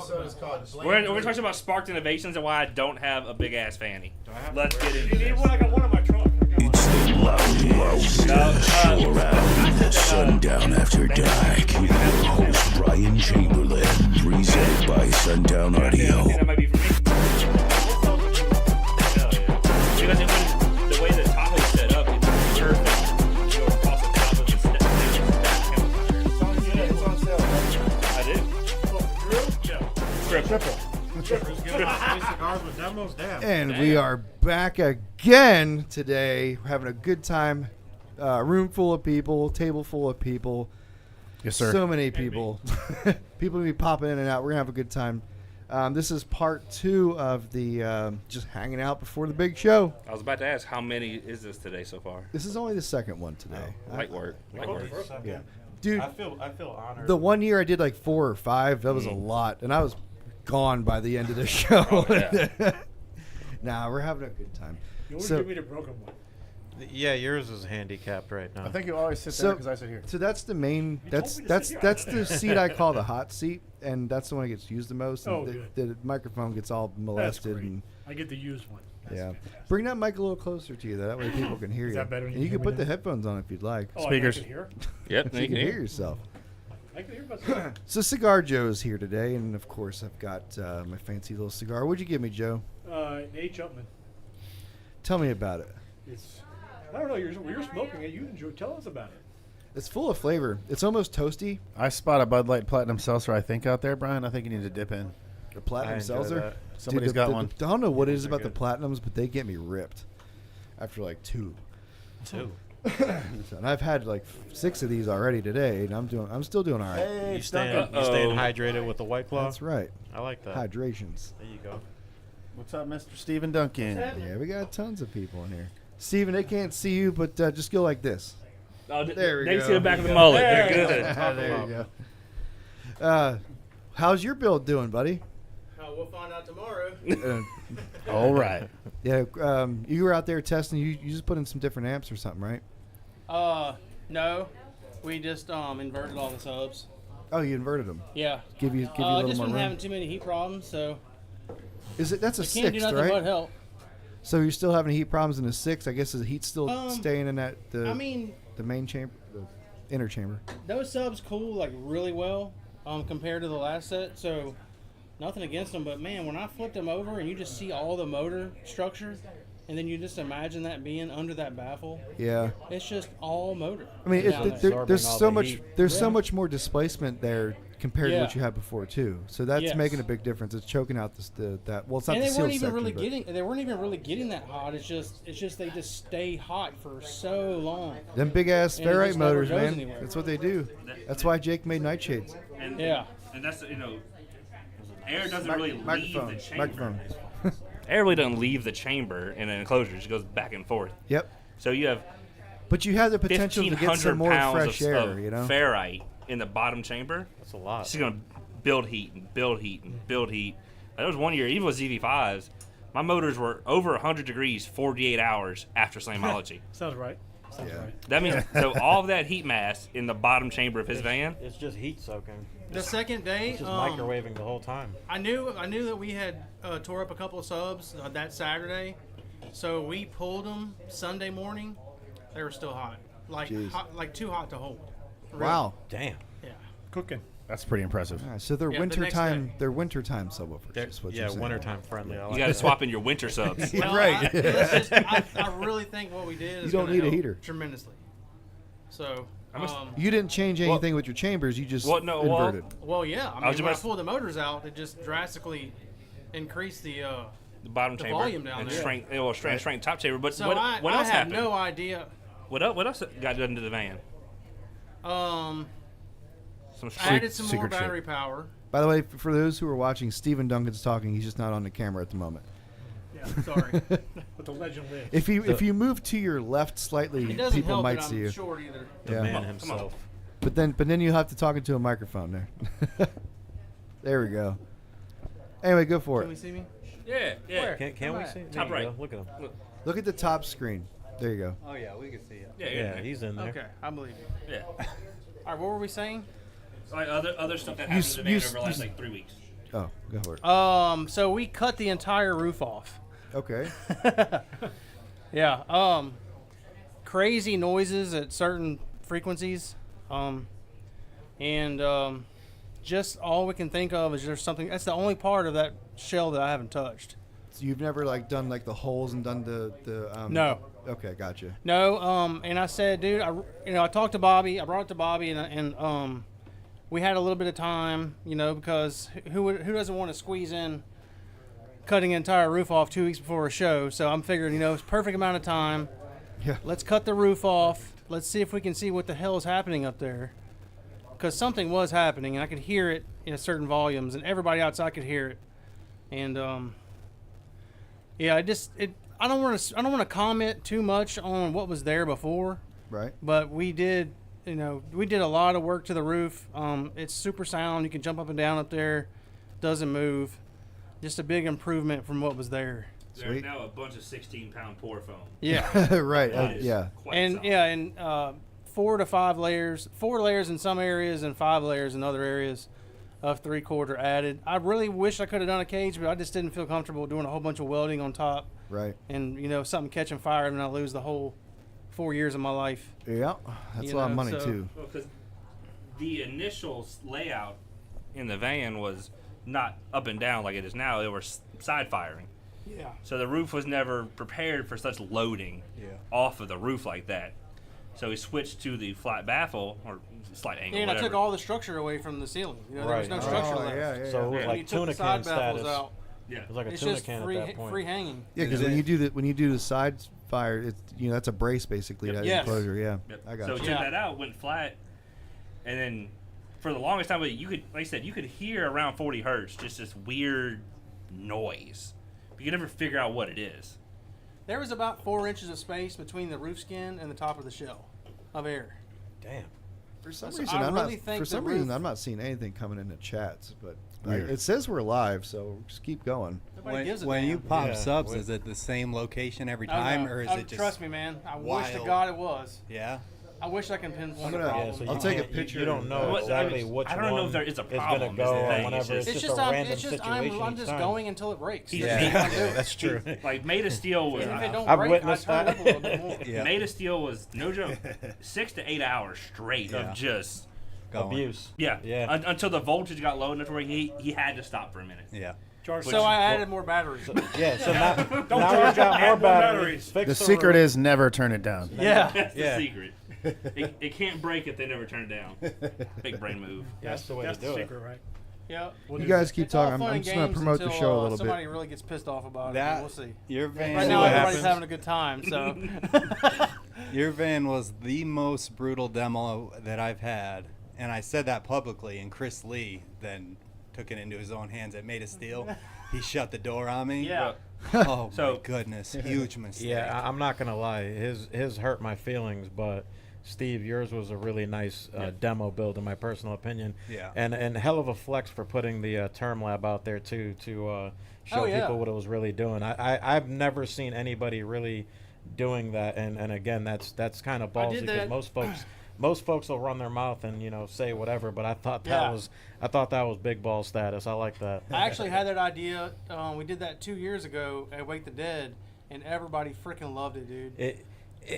episode is called. We're talking about sparked innovations and why I don't have a big ass fanny. Let's get into You need this. one? I got one in my trunk. It's the loudest show around. Sundown After Dark with your host Brian Chamberlain, presented by Sundown Audio. That might be for me. Because the way the Tahoe's set up, it's perfect. You go across the top of the step. It's on sale. I did. Triple. Cigars with demos down. And we are back again today. We're having a good time. Room full of people, table full of people. Yes, sir. So many people. People will be popping in and out. We're going to have a good time. This is part 2 of the just hanging out before the big show. I was about to ask, how many is this today so far? This is only the second one today. Light work. Light work. Yeah. Dude, I feel honored. the one year I did like 4 or 5. That was a lot. And I was gone by the end of the show. Yeah. Nah, we're having a good time. You always So- give me the broken one. Yeah, yours is handicapped right now. I think you always sit So- there because I sit here. So that's the main. That's told me to that's sit here. that's the seat I call the hot seat, and that's the one that gets used the most. And Oh, the, good. the microphone gets all That's molested, great. and I get the used one. That's yeah. fantastic. Bring that mic a little closer to you, though. That way people can hear Is you. that better? And You you can can hear put me the now? headphones on if you'd like, Oh, Speakers. I can hear. Yep, so you can hear yourself. I can hear myself. So Cigar Joe's here today, and of course I've got my fancy little cigar. What'd you give me, Joe? An H. Upman. Tell me about it. It's. I don't know. You're smoking it. You enjoy. Tell us about it. It's full of flavor. It's almost toasty. I spot a Bud Light Platinum Seltzer, I think, out there, Brian. I think you need to dip in. The platinum enjoy seltzer. that. Somebody's got one. I don't know what it is Those are about the good. platinums, but they get me ripped after like 2. Two. And I've had like 6 of these already today, and I'm still doing all right. Hey, You staying hydrated with the White Claw? That's right. I like that. Hydrations. There you go. What's up, Mr. Stephen Duncan? Yeah, we got tons of people in here. Steven, they can't see you, but just go like this. Oh, There we they go. see the back of the mullet. There They're you good. There you go. How's your build doing, buddy? We'll find out tomorrow. All right. Yeah, you were out there testing. You just put in some different amps or something, right? No. We just inverted all the subs. Oh, you inverted them. Yeah. Give you a little Just more been room. having too many heat problems, so Is it? That's a can't do 6th, nothing right? but help. So you're still having heat problems in the 6th. I guess the heat's still staying in that I mean, the main chamber, the inner chamber. those subs cool like really well compared to the last set, so nothing against them, but man, when I flipped them over and you just see all the motor structure, and then you just imagine that being under that baffle, Yeah. it's just all motor. I mean, down there. there's Absorbing all so the much heat. there's so Yeah. much more displacement there compared to what Yeah. you had before too. So that's Yes. making a big difference. It's choking out that. Well, it's not And the they seal weren't even section, really but- getting. They weren't even really getting that hot. It's just they just stay hot for so long. them big ass And it ferrite just never motors, goes man. anywhere. That's what they do. That's why Jake made nightshades. And, Yeah. And that's, air doesn't really leave Microphone. the chamber. Microphone. Air really doesn't leave the chamber in an enclosure. It just goes back and forth. Yep. So you have But you have the potential to get 1,500 some more pounds fresh of air. You know. ferrite in the bottom chamber. That's a lot. It's going to build heat and build heat and build heat. There was one year, even with ZV5s, my motors were over 100 degrees 48 hours after slamology. Sounds right. Sounds Yeah. right. That means so all of that heat mass in the bottom chamber of his van. It's just heat soaking. The second day, It's just microwaving the whole time. I knew that we had tore up a couple of subs that Saturday, so we pulled them Sunday morning. They were still hot, Jeez. like too hot to hold. Really. Wow. Damn. Yeah. Cooking. That's pretty impressive. All right, so they're Yeah, the next wintertime. day. They're wintertime subwoofers. Is what Yeah, you're saying. wintertime friendly. I You like got to that. swap in your winter subs. Yeah, Well, right. I really think what we did is You don't gonna need a help heater. tremendously. So, You didn't change anything with your chambers. You just inverted. well, yeah. I was mean, when I about to- pulled the motors out, it just drastically increased the. The bottom The chamber volume down and there. shrank top chamber. But So what I else had happened? no idea. What else got done to the van? Some Added some more secret shit. battery power. By the way, for those who are watching, Stephen Duncan's talking. He's just not on the camera at the moment. Yeah. Sorry. But the legend lives. If you move to your left slightly, It doesn't people help might that see I'm you. short either. The Yeah. man himself. But then you have to talk into a microphone there. There we go. Anyway, go for Can we it. see me? yeah, yeah. Can we see? Top There you right. go. Look at him. Look at the top screen. There you go. Oh yeah, we can see it. Yeah, he's in there. Okay, I believe you. Yeah. All right, what were we saying? Like other stuff that happened to the van over the last like 3 weeks. Oh, go for it. So we cut the entire roof off. Okay. Yeah. Crazy noises at certain frequencies. Just all we can think of is there's something. That's the only part of that shell that I haven't touched. So you've never like done like the holes and done the No. Okay, gotcha. No. And I said, dude, I talked to Bobby. I brought it to Bobby, and we had a little bit of time, because who doesn't want to squeeze in cutting an entire roof off 2 weeks before a show? So I'm figuring, it's perfect amount of time. Yeah. Let's cut the roof off. Let's see if we can see what the hell is happening up there. Because something was happening, and I could hear it in certain volumes, and everybody outside could hear it. And I don't want to comment too much on what was there before. Right. But we did a lot of work to the roof. It's super sound. You can jump up and down up there. Doesn't move. Just a big improvement from what was there. Sweet. There's now a bunch of 16-pound pour foam. Yeah. Right. That is Yeah. quite And solid. yeah, and 4 to 5 layers, 4 layers in some areas and 5 layers in other areas of 3/4 added. I really wish I could have done a cage, but I just didn't feel comfortable doing a whole bunch of welding on top Right. and something catching fire and I lose the whole 4 years of my life. Yeah. That's a lot of money too. Well, because the initial layout in the van was not up and down like it is now. They were side firing. Yeah. So the roof was never prepared for such loading off of the roof like that. So we switched to the flat baffle or slight angle. And I whatever. took all the structure away from the ceiling. There was Right. no Oh, structure left. yeah. So it was Yeah. You like took tuna the side can baffles status. out. Yeah. It was like a It's tuna just can free, at that point. free hanging. Yeah, because when you do the side fire, it's that's a brace basically. Yep. That Yes. enclosure. Yeah. Yep. I got So you. we took that out, went flat, and then for the longest time, you could, like I said, you could hear around 40 hertz just this weird noise. But you could never figure out what it is. There was about 4 inches of space between the roof skin and the top of the shell of air. Damn. For some So reason, I I'm really not. think For the some reason, roof- I'm not seeing anything coming in the chats. But Weird. it says we're live, so just keep going. Nobody gives a When damn. you pop Yeah, subs, with- is it the same location every Oh, time, no. or is Oh, it just Trust me, man. I wish to wild? God it was. Yeah. I wish I can pinpoint a gonna- problem. Yeah, so I'll you take a can't- picture You don't and- know Well, exactly which I don't know one if there is a is going problem, to is the go thing. whenever It's it's It's just just a random I'm situation. just each time. going until it breaks. Yeah. That's what I'm doing. That's true. Like Made of Steel was. If it don't I've break, witnessed I turn that. it up a little bit more. Yeah. Made of Steel was no joke, 6 to 8 hours straight Yeah. of just Going. Abuse. yeah. Yeah. Until the voltage got low enough where he had to stop for a minute. Yeah. Charge So I added more batteries. Yeah, so now charge we've it. got Add more more batteries. batteries. Fix The secret roof. is never turn it down. Yeah. That's Yeah. the secret. It can't break if they never turn it down. Big brain move. That's the way That's to do the it. secret, right? Yeah. You guys keep It's all talking. fun I'm and just gonna games promote the until, show a little somebody bit. really gets pissed off about That- it. We'll see. Your van. Right see now, what everybody's happens. having a good time. So. Your van was the most brutal demo that I've had, and I said that publicly. And Chris Lee then took it into his own hands. It made of steel. He shut the door on me. Yeah. Oh So- my goodness, huge mistake. Yeah, I'm not gonna lie. His hurt my feelings, but Steve, yours was a really nice demo build, in my personal opinion. Yeah. And hell of a flex for putting the term lab out there too to show Oh, yeah. people what it was really doing. I've never seen anybody really doing that, and again, that's kind of I ballsy did because that. most folks will run their mouth and say whatever, but I thought that Yeah. was big ball status. I like that. I actually had that idea. We did that 2 years ago at Wake the Dead, and everybody freaking loved it, dude.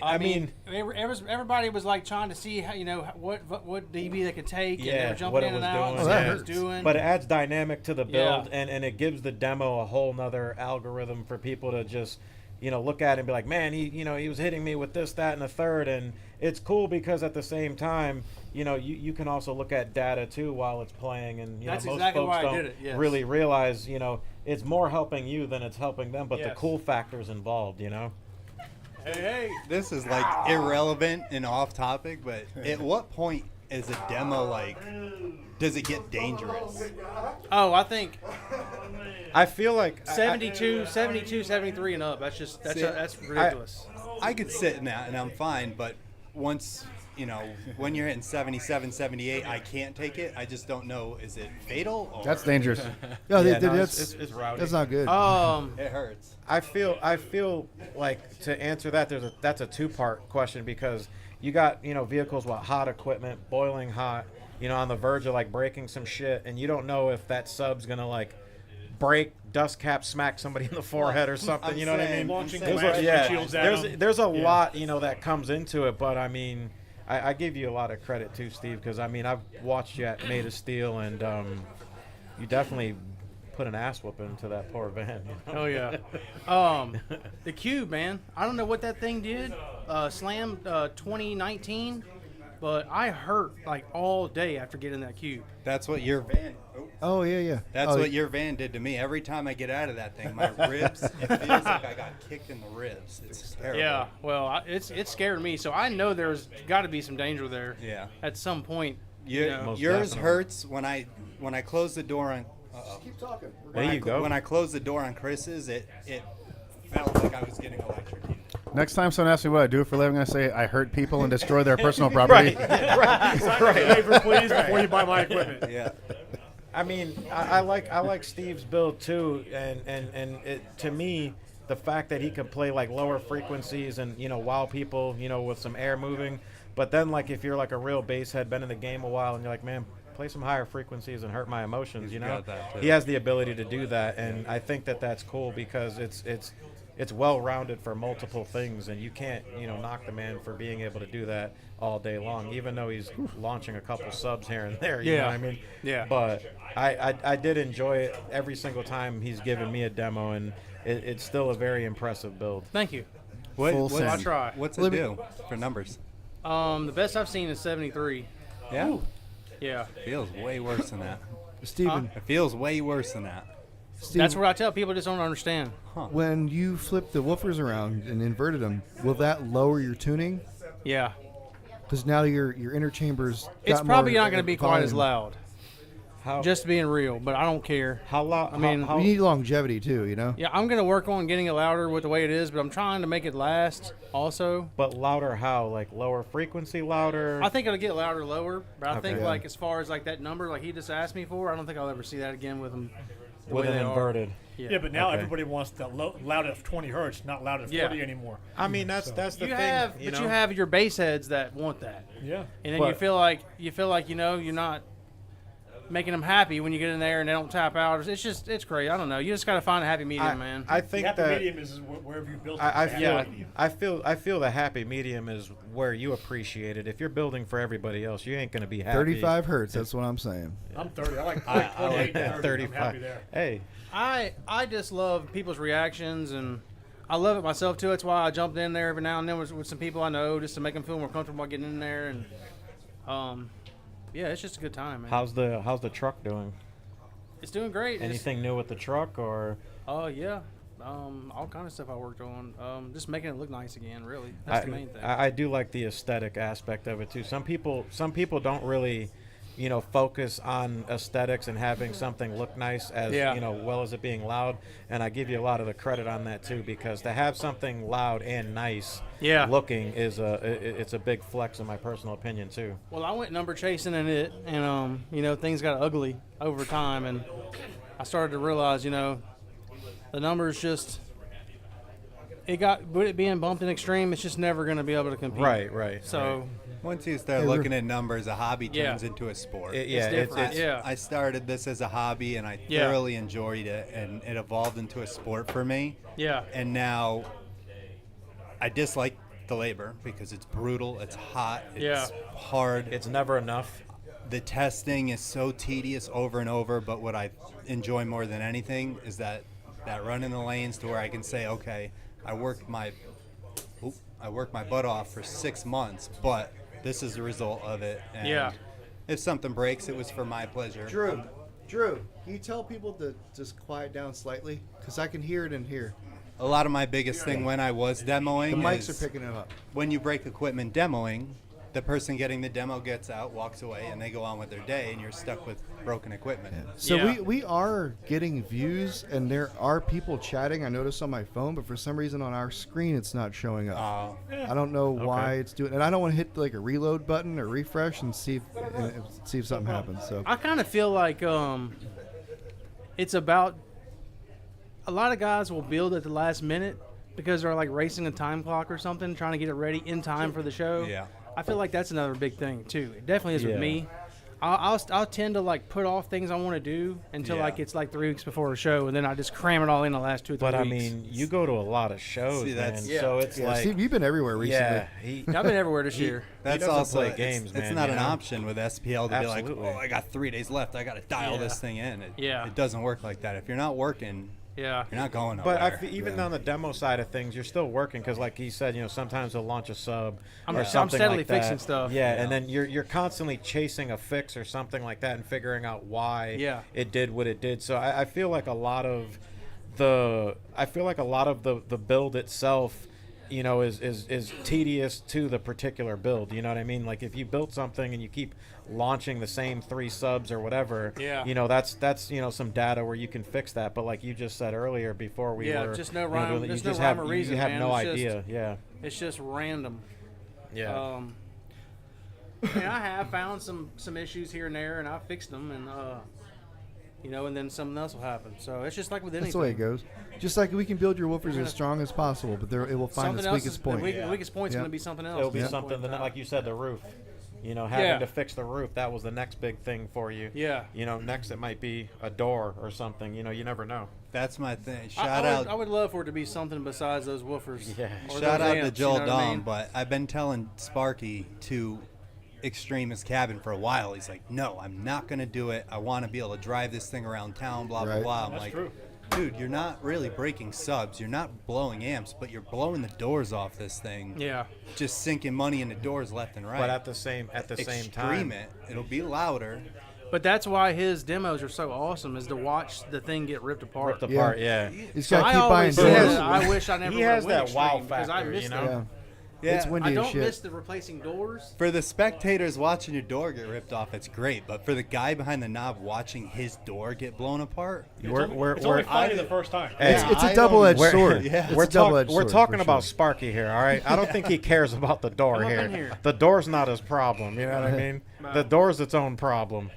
I mean, everybody was like trying to see how what DB they could take, and they Yeah, were what jumping it in and was out, and doing. see Oh, what that it was hurts. doing. But it adds dynamic to the build, Yeah. and it gives the demo a whole nother algorithm for people to just, look at it and be like, man, he was hitting me with this, that, and the third. And it's cool because at the same time, you can also look at data too while it's playing. And, That's most exactly folks why I don't did it, yes. really realize, it's more helping you than it's helping them. But the Yes. cool factors involved, hey. This is like irrelevant and off topic, but at what point is a demo like? Does it get dangerous? Oh, I think I feel like 72, 73 and up. That's ridiculous. I could sit in that and I'm fine, but once when you're hitting 77, 78, I can't take it. I just don't know. Is it fatal? Or That's dangerous. No, Yeah, no, that's it's rowdy. that's not good. it hurts. I feel like to answer that that's a two-part question because you got vehicles with hot equipment, boiling hot, on the verge of like breaking some shit, and you don't know if that sub's gonna like break, dust cap, smack somebody in the forehead or something. You know what I mean? Launching There's glass windshields at 'em. there's a lot that comes into it, but I mean, I give you a lot of credit too, Steve, because I mean I've watched you at Made of Steel, and you definitely put an ass whooping to that poor van. Oh yeah. The Cube, man. I don't know what that thing did. Slam 2019, but I hurt like all day after getting that Cube. That's what your van. Oh yeah. That's what your van did to me. Every time I get out of that thing, my ribs. It feels like I got kicked in the ribs. It's terrible. Yeah. Well, it's scared me, so I know there's got to be some danger there. Yeah. At some point. Most Yours definitely. hurts when I close the door on. Keep talking. There you go. When I closed the door on Chris's, it felt like I was getting electrocuted. Next time someone asks me what I do for a living, I say I hurt people and destroy their personal property. Sign a waiver, please, before you buy my equipment. Yeah. I mean, I like Steve's build too, and it, to me, the fact that he can play like lower frequencies and wow people with some air moving, but then like if you're like a real bass head, been in the game a while, and you're like, man, play some higher frequencies and hurt my emotions. He's got that, too. He has the ability to do that, and I think that that's cool because it's well rounded for multiple things, and you can't knock the man for being able to do that all day long, even though he's launching a couple subs here and there. You know what I mean? Yeah. But I did enjoy it every single time he's given me a demo, and it's still a very impressive build. Thank you. Full send. I'll try. What's it do for numbers? The best I've seen is 73. Yeah. Yeah. Feels way worse than that. Steven, It feels way worse than that. That's what I tell people. Just don't understand. when you flip the woofers around and inverted them, will that lower your tuning? Yeah. Because now your inner chambers. It's got probably more not going to be quite as volume. loud. Just being real, but I don't care. How loud? I mean, We need longevity too, you know. Yeah, I'm going to work on getting it louder with the way it is, but I'm trying to make it last also. But louder how? Like lower frequency louder? I think it'll get louder lower, but I think Okay. like as far as like that number like he just asked me for, I don't think I'll ever see that again with them. The with way an they are. inverted. Yeah, but now Okay. everybody wants the loud at 20 hertz, not loud at 40 anymore. I mean, that's the You thing. have, you but know? you have your bass heads that want that, Yeah. and then But- you feel like you're not making them happy when you get in there and they don't tap out. It's great. I don't know. You just got to find a happy medium, man. I The think happy that medium is wherever you build I it. feel Yeah. I feel the happy medium is where you appreciate it. If you're building for everybody else, you ain't gonna be happy. 35 hertz. That's what I'm saying. I'm 30. I like I 28 like to that 30. I'm 35. happy there. Hey, I just love people's reactions, and I love it myself too. That's why I jumped in there every now and then with some people I know, just to make them feel more comfortable getting in there. And yeah, it's just a good time, man. how's the truck doing? It's doing great. Anything new with the truck or? Oh yeah, all kind of stuff I worked on. Just making it look nice again. Really, that's the main thing. I do like the aesthetic aspect of it too. Some people don't really, focus on aesthetics and having something look nice as well as it being loud. And I give you a lot of the credit on that too, because to have something loud and nice looking is it's a big flex in my personal opinion too. Well, I went number chasing in it, and things got ugly over time, and I started to realize, the numbers just with it being bumped in extreme, it's just never going to be able to compete. Right. So Once you start looking at numbers, a hobby turns into a sport. It's different. Yeah. I started this as a hobby, and I thoroughly enjoyed it, and it evolved into a sport for me. yeah, And now I dislike the labor because it's brutal, it's hot, it's hard. It's never enough. The testing is so tedious over and over, but what I enjoy more than anything is that run in the lanes to where I can say, okay, I worked my butt off for 6 months, but this is the result of it. And if something breaks, it was for my pleasure. Drew, can you tell people to just quiet down slightly? Because I can hear it in here. A lot of my biggest thing when I was demoing The mics is are picking it up. when you break equipment demoing, the person getting the demo gets out, walks away, and they go on with their day, and you're stuck with broken equipment. So we are getting views, and there are people chatting. I noticed on my phone, but for some reason on our screen it's not showing up. I don't know why it's doing. And I don't want to hit like a reload button or refresh and see if something happens. So I kind of feel like it's about a lot of guys will build at the last minute because they're like racing a time clock or something, trying to get it ready in time for the show. Yeah. I feel like that's another big thing too. It definitely is with me. I'll tend to like put off things I want to do until like it's like 3 weeks before a show, and then I just cram it all in the last 2 or 3 But weeks. I mean, you go to a lot of shows, See, man. that's- So it's like, Steve, you've been everywhere recently. yeah, I've been everywhere this year. That's doesn't also play it's- games, it's, man, not you an know? option with SPL to be Absolutely. like, oh, I got 3 days left. I got to dial Yeah. this thing in. Yeah. It doesn't work like that. If you're not working, Yeah. you're not going But nowhere. even on the demo side of things, you're still working because, like he said, sometimes they'll launch a sub I'm or I'm something steadily like that. fixing stuff. Yeah, and then you're constantly chasing a fix or something like that and figuring out why it did what it did. So I feel like a lot of the build itself, is tedious to the particular build. You know what I mean? Like if you built something and you keep launching the same 3 subs or whatever, that's some data where you can fix that. But like you just said earlier before we were just no doing rhyme. it, you There's just no rhyme have or reason, you have man. no It's idea. Yeah. It's just random. Yeah. And I have found some issues here and there, and I fixed them, and and then something else will happen. So it's just like with anything. That's the way it goes. Just like we can build your woofers as strong as possible, but it will find Something its else weakest is, point. The weakest point's going to be something else. It'll be at some something point in that, time. like you said, the roof. Having to fix the roof, that was the next big thing for you. Yeah. Next it might be a door or something. You never know. That's my thing. I Shout would- out. I would love for it to be something besides those woofers. Yeah. or Shout those out to amps, Joel you know what I Dom, mean? but I've been telling Sparky to extreme his cabin for a while. He's like, no, I'm not going to do it. I want to be able to drive this thing around town, blah, blah, Right. blah. I'm That's like, true. dude, you're not really breaking subs. You're not blowing amps, but you're blowing the doors off this thing. Yeah. Just sinking money into doors left and right. But at the same Extreme time, it. It'll be louder. But that's why his demos are so awesome, is to watch the thing get ripped apart. ripped apart. Yeah. He's So got to I keep buying always doors. said, I wish I never He has would've went that wow extreme, because I factor, miss you that. know? Yeah. It's Yeah. windy I as don't shit. miss the replacing doors. For the spectators watching your door get ripped off, it's great. But for the guy behind the knob watching his door get blown apart, It's only funny the first time. Hey, It's a I double-edged don't- sword. Yeah. It's we're a double-edged sword, talking for about sure. Sparky here, all right? I don't think he cares about the door I'm up here. in here. The door's not his problem. You know what I mean? The door's its own problem.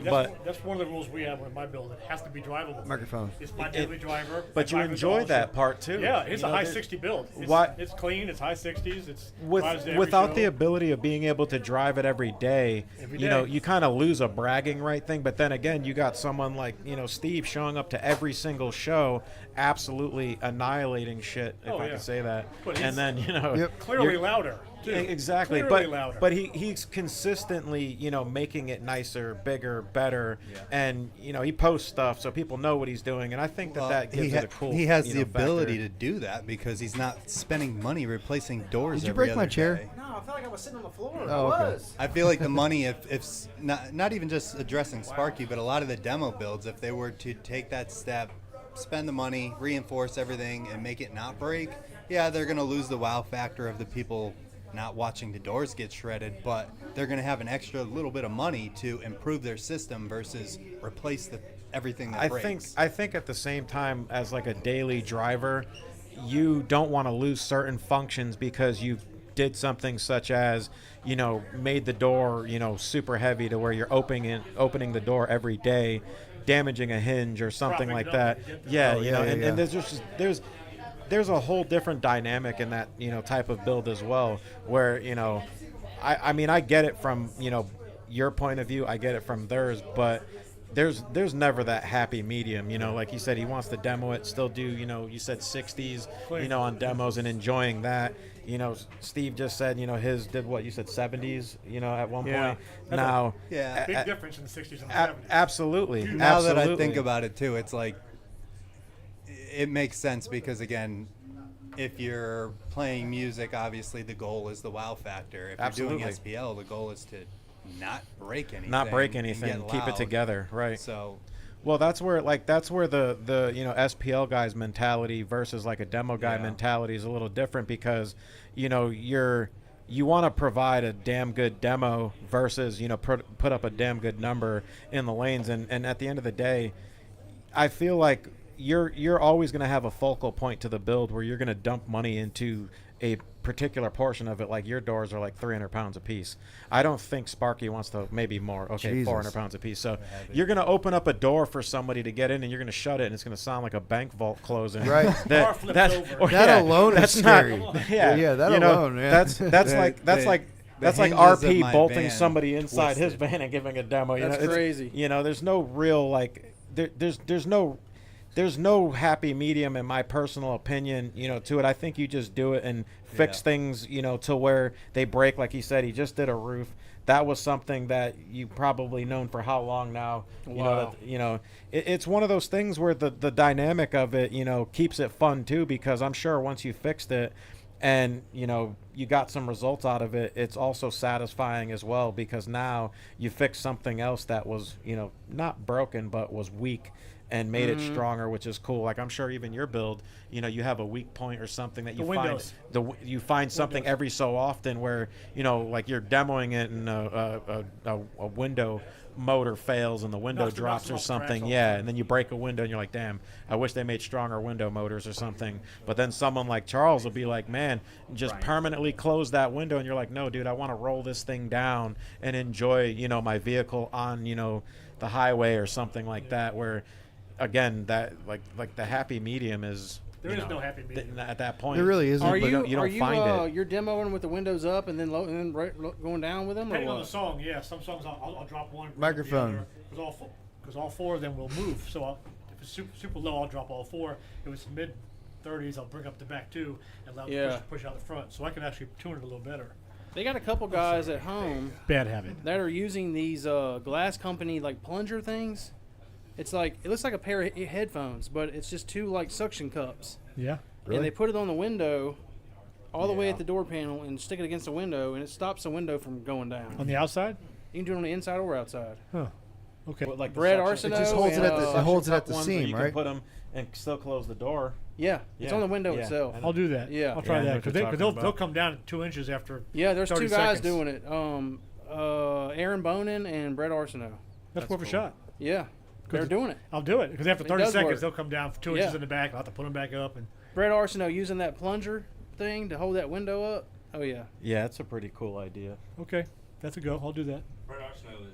That's one of the rules we have with my build. It has to be drivable. Microphone. It's my daily driver. But you My driver's enjoy awesome. that part too. Yeah, it's You a know, high there's- 60 build. It's, Why- it's clean. It's high 60s. It's drives to every without show. the ability of being able to drive it every day, Every you know, day. you kind of lose a bragging right thing. But then again, you got someone like Steve showing up to every single show, absolutely annihilating shit, if Oh, I yeah. can say that. But And he's then Yep. clearly you're- louder. Too. Exactly, Clearly louder. but he's consistently making it nicer, bigger, better, and he posts stuff so people know what he's doing, and I think that gives it a cool. he has the factor. ability to do that because he's not spending money replacing doors. Did you every break my other chair? day. No, I felt like I was sitting on the floor. Oh, okay. I feel like the money, if not even just addressing Sparky, but a lot of the demo builds, if they were to take that step, spend the money, reinforce everything, and make it not break, yeah, they're going to lose the wow factor of the people not watching the doors get shredded, but they're going to have an extra little bit of money to improve their system versus replace everything that breaks. I think at the same time, as like a daily driver, you don't want to lose certain functions because you did something such as made the door super heavy to where you're opening the door every day, damaging a hinge or something Propping like it that. up to get the- Yeah, yeah, and yeah. there's a whole different dynamic in that type of build as well, where I mean I get it from your point of view, I get it from theirs, but there's never that happy medium. Like you said, he wants to demo it, still do you said 60s on demos and enjoying that. Steve just said his did what you said 70s at one Yeah. point. Now Yeah. Big difference in the 60s and the 70s. absolutely. Now that I absolutely. think about it too, it's like it makes sense because again, if you're playing music, obviously the goal is the wow factor. If Absolutely. you're doing SPL, the goal is to not break anything. not break and anything, get keep it loud. together, right? So Well, that's where the SPL guy's mentality versus like a demo guy Yeah. mentality is a little different because you want to provide a damn good demo versus put up a damn good number in the lanes, and at the end of the day, I feel like you're always going to have a focal point to the build where you're going to dump money into a particular portion of it. Like your doors are like 300 pounds a piece. I don't think Sparky wants to, maybe more. Okay, Jesus. 400 pounds a piece. So you're going to open up a door for somebody to get in, and you're going to shut it, and it's going to sound like a bank vault closing. Right. Car flips over. That alone is that's not- scary. yeah, Yeah, that you know, alone, yeah. That's like That's like hinges of RP my bolting van somebody inside his twisted. van and giving a demo. You That's know, it's- crazy. You know, there's no real like there's no happy medium in my personal opinion, you know, to it. I think you just do it and fix Yeah. things, you know, to where they break. Like he said, he just did a roof. That was something that you probably known for how long now. You know, Wow. that, you know, it's one of those things where the dynamic of it, you know, keeps it fun too, because I'm sure once you fixed it and, you know, you got some results out of it, it's also satisfying as well, because now you fixed something else that was, you know, not broken, but was weak, and made it stronger, which is cool. Like I'm sure even your build, you know, you have a weak point or something that The you windows. find you find something Windows. every so often where, you know, like you're demoing it and a window motor fails and the window Knocks the- drops or knocks the glass something. off. Yeah, and then you break a window and you're like, damn, I wish they made stronger window motors or something. But then someone like Charles will be like, man, just permanently close that window, and you're like, no, dude, I want to roll this thing down and enjoy, you know, my vehicle on, you know, the highway or something like that, where again, that like the happy medium is There you is know, no happy medium. at that point. There really isn't. Are but you you don't are you find it. you're demoing with the windows up and then going down with them, or Depending on the what? song, yeah. Some songs I'll drop one. Microphone. Because all four of them will move. So if it's super low, I'll drop all four. If it's mid 30s, I'll bring up the back two and allow Yeah. the push out the front. So I can actually tune it a little better. They got a couple guys at home Bad habit. that are using these glass company like plunger things. It's like it looks like a pair of headphones, but it's just two like suction cups, Yeah. Really? and they put it on the window, all the way at the door panel, and stick it against the window, and it stops the window from going down. On the outside? You can do it on the inside or outside. Huh. Okay. With, like the Bread suction- Arsenault It just holds it at the- and, it holds it at the ones where seam, you right? can put them and still close the door. Yeah, it's on the window yeah. itself. I'll do that. Yeah. I'll try Yeah, I know that what because you're talking they'll about. come down 2 inches after. Yeah, there's 30 two guys seconds. doing it. Aaron Bonin and Brett Arsenault. That's worth a shot. Yeah, they're doing it. I'll do it because after It 30 does seconds work. they'll come down 2 Yeah. inches in the back. I'll have to put them back up and. Brett Arsenault using that plunger thing to hold that window up. Oh yeah. Yeah, it's a pretty cool idea. Okay, that's a go. I'll do that. Brett Arsenault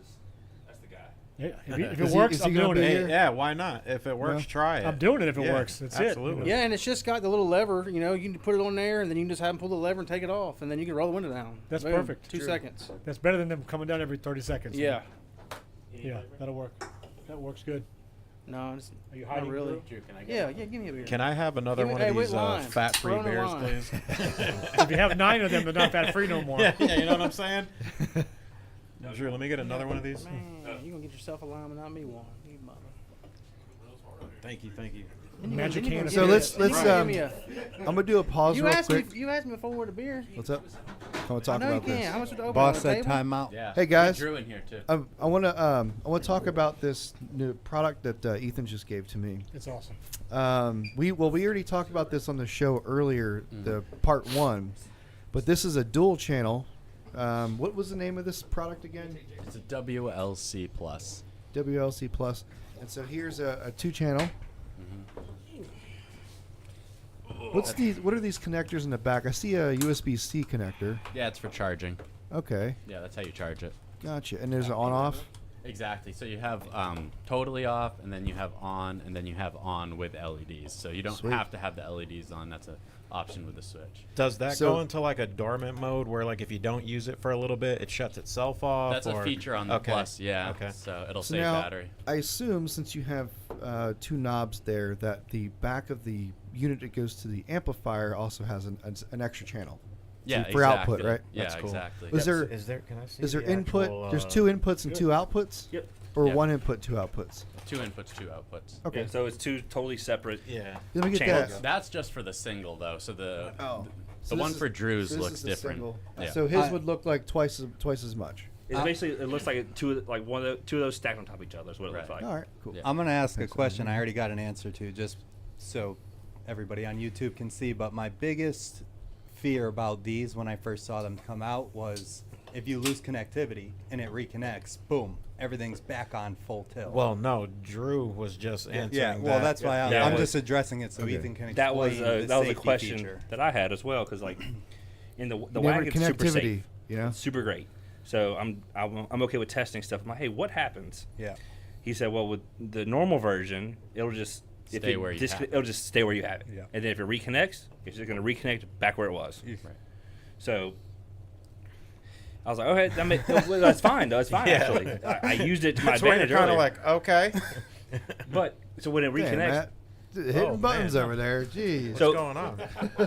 that's the guy. Yeah, if Is it he- works, is he I'm gonna doing be it. here? Hey, yeah, why not? If it works, Yeah. try it. I'm doing it if it Yeah, works. That's absolutely. it. Yeah, and it's just got the little lever. You know, you can put it on there, and then you can just have them pull the lever and take it off, and then you can roll the window down. That's Boom, perfect. 2 seconds. That's better than them coming down every 30 seconds. Yeah. Yeah, that'll work. That works good. No, it's Are you not hiding? really. Drew, can I get Yeah, yeah. Give me a beer. Can I have another Give me- one hey, of with these lime. fat-free Corona beers, lime. please? If you have 9 of them, they're not fat free no more. yeah, you know what I'm saying? Drew, let me get another one of these. Man, you gonna get yourself a lime and not me one. You mother. Thank you, thank you. Magic Then you can. gonna of So give me let's a- then you gonna give me I'm gonna do a pause You real asked quick. me. You asked me before the beer. What's up? I want to I talk know you about can. this. How much would the open Boss on the said table? timeout. Yeah. Hey, guys. Drew in here too. I want to talk about this new product that Ethan just gave to me. It's awesome. We already talked about this on the show earlier, the part 1, but this is a dual channel. What was the name of this product again? It's a WLC Plus. WLC Plus. And so here's a 2-channel. What are these connectors in the back? I see a USB-C connector. Yeah, it's for charging. Okay, Yeah, that's how you charge it. gotcha. And there's an on-off. Exactly. So you have totally off, and then you have on, and then you have on with LEDs. So you don't Sweet. have to have the LEDs on. That's an option with the switch. Does that So- go into like a dormant mode where like if you don't use it for a little bit, it shuts itself off? That's a or- feature on the Okay. Plus. Yeah. Okay. So it'll So save now, battery. I assume since you have 2 knobs there, that the back of the unit that goes to the amplifier also has an extra channel. Yeah. for output, exactly. right? Yeah. That's cool. Exactly. Was there Is there? Can I see? is there the input? actual, There's 2 inputs and 2 outputs, Yep. or Yeah. 1 input, 2 outputs. 2 inputs, 2 outputs. Okay, Yeah, so it's 2 totally separate. Yeah. let me get channels. that. That's just for the single though. So the Oh, the one for Drew's so this looks is the different. single. Yeah. So his would look like twice as much. It's basically it looks like two of those stacked on top of each other. Is what it looks Right. like. All right, cool. Yeah. I'm gonna ask a question. I already got an answer to, just so everybody on YouTube can see. But my biggest fear about these when I first saw them come out was if you lose connectivity and it reconnects, boom, everything's back on full tilt. Well, no, Drew was just answering yeah. Well, that. that's why Yeah. I'm That just addressing it so Okay. Ethan can explain That was the that was a safety question feature. that I had as well because like in the Never wagon's super connectivity, safe, you know. super great. So I'm okay with testing stuff. I'm like, hey, what happens? Yeah. He said, well, with the normal version, it'll just Stay where you have it. it'll just stay where you have it. Yeah. And then if it reconnects, it's just going to reconnect back where it was. Right. So I was like, okay, that's fine. Though. It's fine, Yeah. actually. I used it to my That's where you're advantage kind of earlier. like, okay. But, so when it Damn, reconnects, Matt. Hitting Oh, buttons man. over there. Jeez. What's So- going on?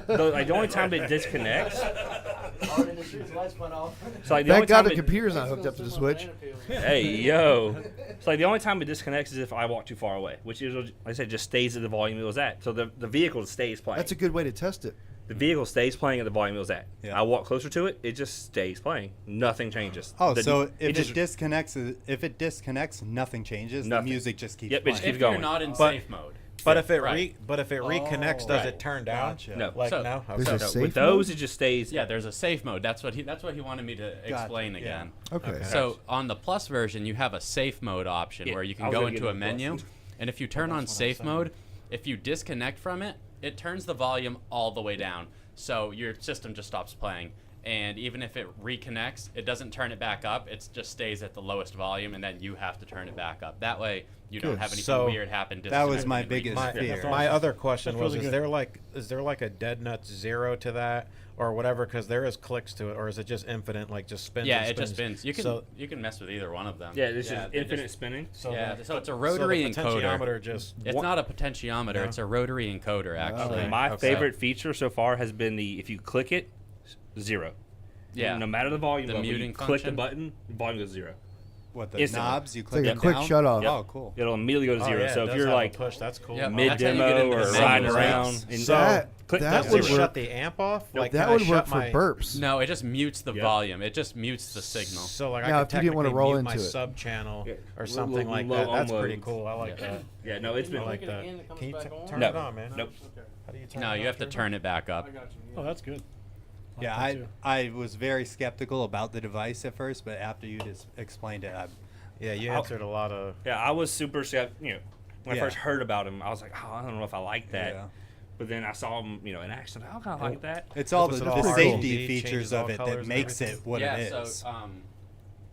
the only time it disconnects, Out in the streets, lights went off. so like the only Thank God time the it, computer's not hooked up to the Switch. hey, yo. So like the only time it disconnects is if I walk too far away, which is, like I said, just stays at the volume it was at. So the vehicle stays playing. That's a good way to test it. The vehicle stays playing at the volume it was at. Yeah. I walk closer to it, it just stays playing. Nothing changes. Oh, The- so if just- if it disconnects, nothing changes. Nothing. The music just keeps Yep, it playing. just keeps If going. you're not in But- safe mode. But if it Right. reconnects, does Right. it turn down? Gotcha. No. Like So- no. There's Okay. a No, safe with those, mode? it just stays. Yeah, there's a safe mode. That's what he wanted me to explain yeah. again. Okay. So on the Plus version, you have a safe mode option Yeah, where you I can was go gonna into get a into Plus. menu, and if you turn on safe mode, if you disconnect from it, it turns the volume all the way down. So your system just stops playing. And even if it reconnects, it doesn't turn it back up. It just stays at the lowest volume, and then you have to turn it back up. That way, you don't Good. have anything So, weird happen. That was disconnecting my and biggest reconnecting. fear. My other question That's was: really is good. there like a dead nut zero to that, or whatever? Because there is clicks to it, or is it just infinite, like just spins? Yeah, and it just spins? spins. So, You can mess with either one of them. Yeah, it's Yeah, just they infinite just- spinning. so Yeah, the- so it's a so rotary the encoder. potentiometer just. It's not a potentiometer. No? It's a rotary encoder, actually. Okay. My Okay. favorite feature so far has been if you click it, zero. Yeah. No matter the volume, The but when you muting click the function? button, the volume goes zero. What the Instantly. knobs? You It's click like a them quick down? shut off. Yep. Oh, cool. It'll immediately go to Oh, zero. yeah, so it if does you're have a like push, that's cool. Yep. mid That's how you get demo into or the riding menus. around, and That- click that that would Does it zero. shut the amp off? Like, That can I would work shut for my- burps. No, it just mutes the Yep. volume. It just mutes the signal. So like Now, I if could you didn't wanna technically roll mute my into it. sub channel Yeah. or something like Low that. That's pretty unloads. cool. I like Yeah. that. Yeah, no, it's I been like that. Again, it comes Can you back t- on? turn No. it on, man? Nope. How do you turn No, it you on, have to Trevor? turn it back up. Oh, that's good. Yeah, Like that too. I was very skeptical about the device at first, but after you just explained it, Yeah, you I'll- answered a lot of. Yeah, I was super when I Yeah. first heard about him, I was like, oh, I don't know if I like that. Yeah. But then I saw him, in action. I kind of like that. it's all Was the, it all the RGB, safety changes features all of it colors that and makes it everything? what yeah, it is. so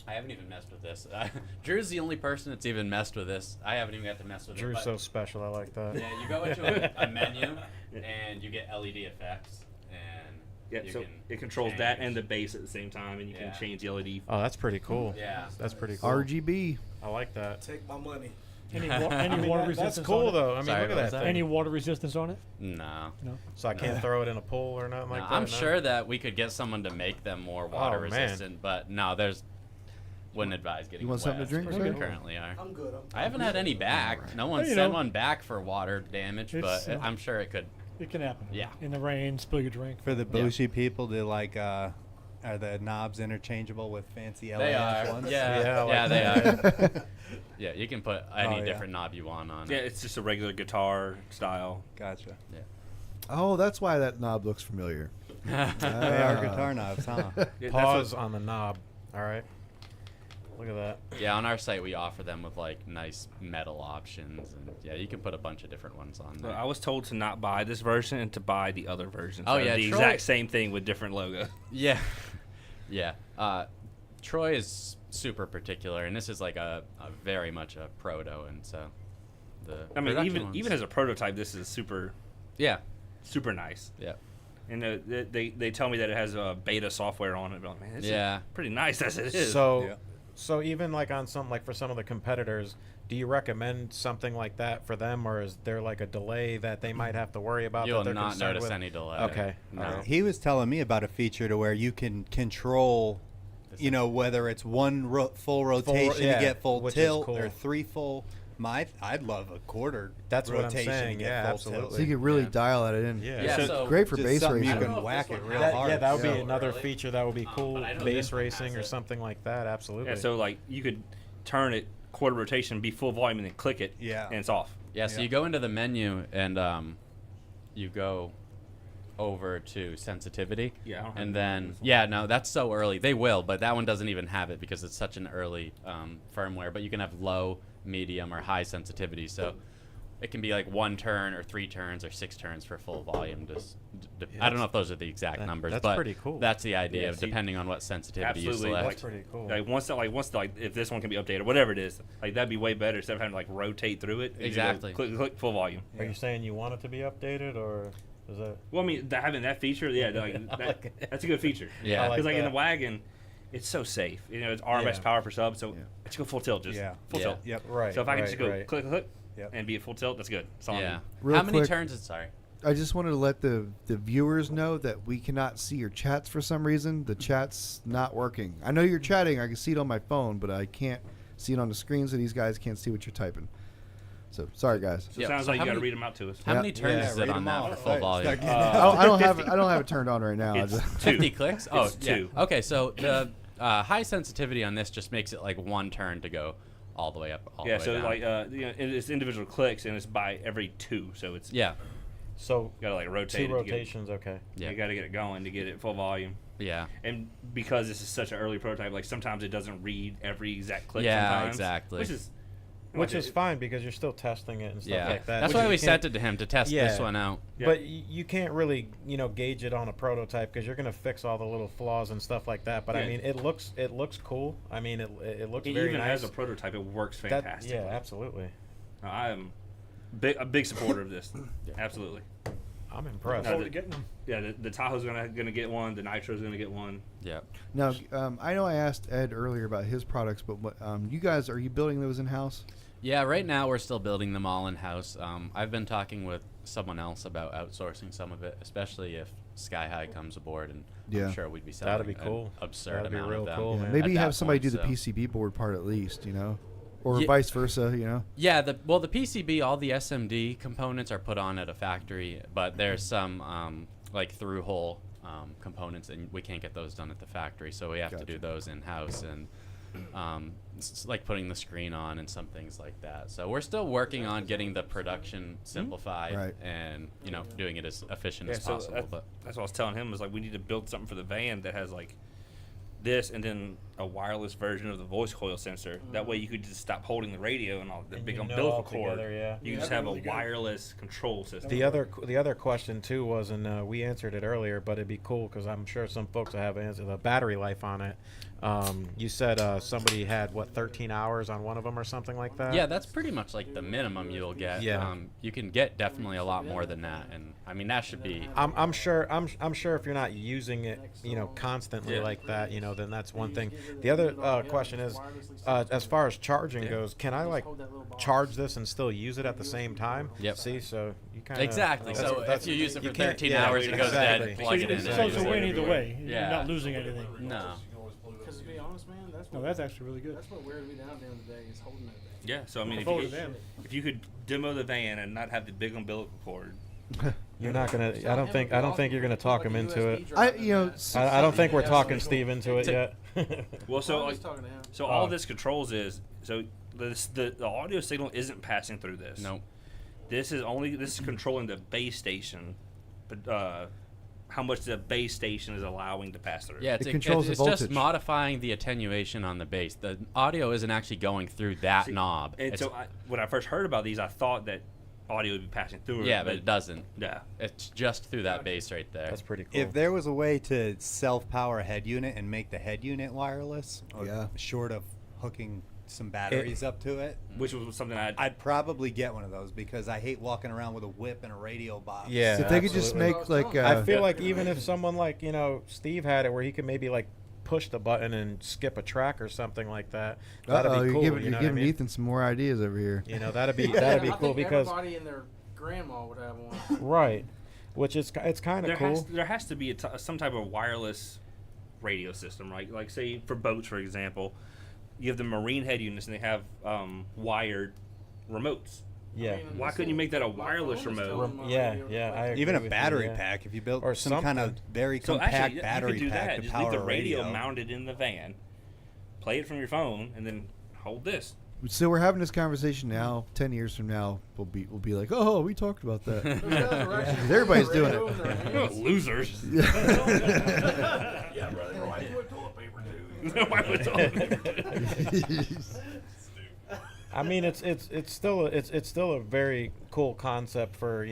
I haven't even messed with this. Drew's the only person that's even messed with this. I haven't even got to mess with Drew's it. so special. I like that. Yeah, you go into a menu and you get LED effects, and Yeah, you so can it controls that change. and the bass at the same time, and you Yeah. can change the LED. Oh, that's pretty cool. Yeah. That's pretty cool. RGB. I like that. Take my money. Any I mean, water that's resistance cool on it? though. I mean, Sorry, look at what was that that? thing. Any water resistance on it? No. No. So I can't throw it in a pool or nothing like No, that. I'm no? sure that we could get someone to make them more water Oh, man. resistant, but no, wouldn't advise getting You want something to wet drink, where we sir? currently are. I'm good. I haven't had any back. No one Well, you sent know. one back for water damage, It's, but I'm sure it could. It can happen. Yeah. In the rain, spill your drink. For the bougie people, do are the knobs interchangeable with fancy They LED are. ones? Yeah, Yeah, they like are. Yeah, you can put any Oh, yeah. different knob you want on Yeah, it. it's just a regular guitar style. Gotcha. Oh, that's why that knob looks familiar. They are guitar knobs, huh? Yeah, that's Pause what- on the knob. All right. Look at that. Yeah, on our site we offer them with like nice metal options, and yeah, you can put a bunch of different ones on there. I was told to not buy this version and to buy the other version. Oh, So yeah, the Troy- exact same thing with different logo. Yeah, yeah. Troy is super particular, and this is like a very much a proto, and so the I mean, production even ones- as a prototype, this is super yeah, nice. yeah. And they tell me that it has beta software on it. But I'm like, man, this Yeah. is pretty nice as it is. So, Yeah. so even like on some like for some of the competitors, do you recommend something like that for them, or is there like a delay that they might have to worry about? You'll that they're not concerned notice with? any delay. Okay. No. Alright. He was telling me about a feature to where you can control, whether it's one full rotation yeah, to get full which is tilt cool. or three full. I'd love a quarter. That's what I'm rotation saying, to get yeah, full absolutely. So tilt. you can really Yeah. dial that in. Yeah. Yeah, So- so Great for Just bass something racing. you I don't know can if whack this it one real has That, hard. yeah, that would be Yeah. another Early. feature that would be cool. but I know Bass this one racing has or it. something like that. Absolutely. yeah, so like you could turn it quarter rotation, be full volume, and then click it. Yeah. And it's off. Yeah, so Yeah. you go into the menu and you go over to sensitivity. Yeah, I don't have And that then on this one. yeah, no, that's so early. They will, but that one doesn't even have it because it's such an early firmware. But you can have low, medium, or high sensitivity. So it can be like 1 turn or 3 turns or 6 turns for full volume. I don't know if those are the exact numbers, that's but pretty cool. that's the idea Yeah, of see, depending on what sensitivity you absolutely, select. That's pretty cool. Like if this one can be updated, whatever it is, like that'd be way better instead of having to like rotate through it. You Exactly. go click full volume. Are you saying you want it to be updated, or is that? Well, I mean, having that feature, yeah, like, that's a good feature. Yeah. I like Because like in the that. wagon, it's so safe. You know, it's RMS Yeah. power per sub, so let's go full tilt. Just full tilt. Yep. Right. So if I can right, just go right. click, Yep. and be at full tilt, that's good. That's all I Yeah. need. Real How many quick. turns? Sorry. I just wanted to let the viewers know that we cannot see your chats for some reason. The chat's not working. I know you're chatting. I can see it on my phone, but I can't see it on the screen, so these guys can't see what you're typing. So sorry, guys. So Yeah, it sounds so like how you got to many- read them out to us. How Yeah. many turns Yeah, is it read on 'em that all. for full volume? I don't have it turned on right now. I It's just- 50 clicks? Oh, It's yeah. 2. Okay, so the high sensitivity on this just makes it like one turn to go all the way up, all Yeah, the way so down. like it's individual clicks, and it's by every 2. So it's yeah, So got to like rotate. 2 it to get- rotations, okay. yeah, You got to get it going to get it full volume. yeah. And because this is such an early prototype, like sometimes it doesn't read every exact click. Yeah, sometimes, exactly. Which is fine because you're still testing it and stuff Yeah, like that. that's Which why you we can't- sent it to him to test Yeah. this one out. Yeah. But you can't really, gauge it on a prototype because you're gonna fix all the little flaws and stuff like that. But I Yeah. mean, it looks cool. I mean, it looks Even very nice. as a prototype, it works That- fantastic. yeah, absolutely. I am a big supporter of this. Absolutely. I'm impressed. No, Forward to getting them. Yeah, the Tahoe's gonna get one. The Nitro's gonna get one. Yeah. Now, I know I asked Ed earlier about his products, but what, you guys, are you building those in house? Yeah, right now we're still building them all in house. I've been talking with someone else about outsourcing some of it, especially if Sky High comes aboard, and Yeah. I'm sure we'd be selling That'd be cool. an absurd That'd be amount real of them. cool, man. Maybe at have that somebody point, do the so- PCB board part at least, or Ye- vice versa, Yeah, the PCB, all the SMD components are put on at a factory, but there's some like through hole components, and we can't get those done at the factory, so we have to Gotcha. do those in house, and like putting the screen on and some things like that. So we're still working on getting the production simplified Right. and doing it as efficient Yeah, as so possible. But that's what I was telling him, was like we need to build something for the van that has like this and then a wireless version of the voice coil sensor. That way you could just stop holding the radio and all the And big you know umbilical all cord. together, yeah. You Yeah, just that'd have be a really good. wireless control system. The other question too was, and we answered it earlier, but it'd be cool because I'm sure some folks will have answered the battery life on it. You said somebody had 13 hours on one of them or something like that. yeah, that's pretty much like the minimum you'll get. Yeah. You can get definitely a lot more than that, and I mean that should be. I'm sure if you're not using it, constantly Yeah. like that, then that's one thing. The other question is, as far as charging goes, can I like charge this and still use it at the same time? Yep. See, so you kind of Exactly. So if you use it for you can't- 13 yeah, hours, it goes exactly. dead. So Plug it in. it's and so use it's a it. win either way. Yeah. You're not losing anything. No. Because to be honest, man, No, that's actually really good. that's what wears me down at the end of the day is holding that thing. Yeah, so I mean, Look if forward you, to them. if you could demo the van and not have the big umbilical cord, You're not gonna. I don't think you're gonna talk him into it. I I don't think we're talking Steve into it yet. well, so I'm like, just talking to him. so all this controls is so the audio signal isn't passing through this. Nope. This is controlling the base station, but how much the base station is allowing to pass through. Yeah, It controls the it's just voltage. modifying the attenuation on the bass. The audio isn't actually going through that See, knob. And It's- so when I first heard about these, I thought that audio would be passing through it. yeah, but it doesn't. Yeah. It's just through that bass right there. That's pretty cool. If there was a way to self-power a head unit and make the head unit wireless, or Yeah. short of hooking some batteries up to it, Which was something I'd probably get one of those because I hate walking around with a whip and a radio box. Yeah, if they could just absolutely. make like I feel like even if someone like Steve had it, where he could maybe like push the button and skip a track or something like that, that'd be you're cool. giving, you know you're what I giving mean? Ethan some more ideas over here. That'd be I cool think because everybody and their grandma would have one. right, which is it's kind of cool. There has to be some type of wireless radio system, right? Like say for boats, for example, you have the marine head units and they have wired remotes. Yeah. Why couldn't you make that a wireless remote? Yeah, I agree Even a with you, battery yeah. pack, if you built Or some kind of something. very So compact actually, battery you could do pack that. to Just power leave the a radio mounted in the van, play it from your phone, and then hold this. So we're having this conversation now. 10 years from now, we'll be like, oh, we talked about that. Those guys are actually Everybody's doing radio it. in their hands. Losers. Yeah, brother. Why do it toilet paper too? Why would it I mean, it's still a very cool concept for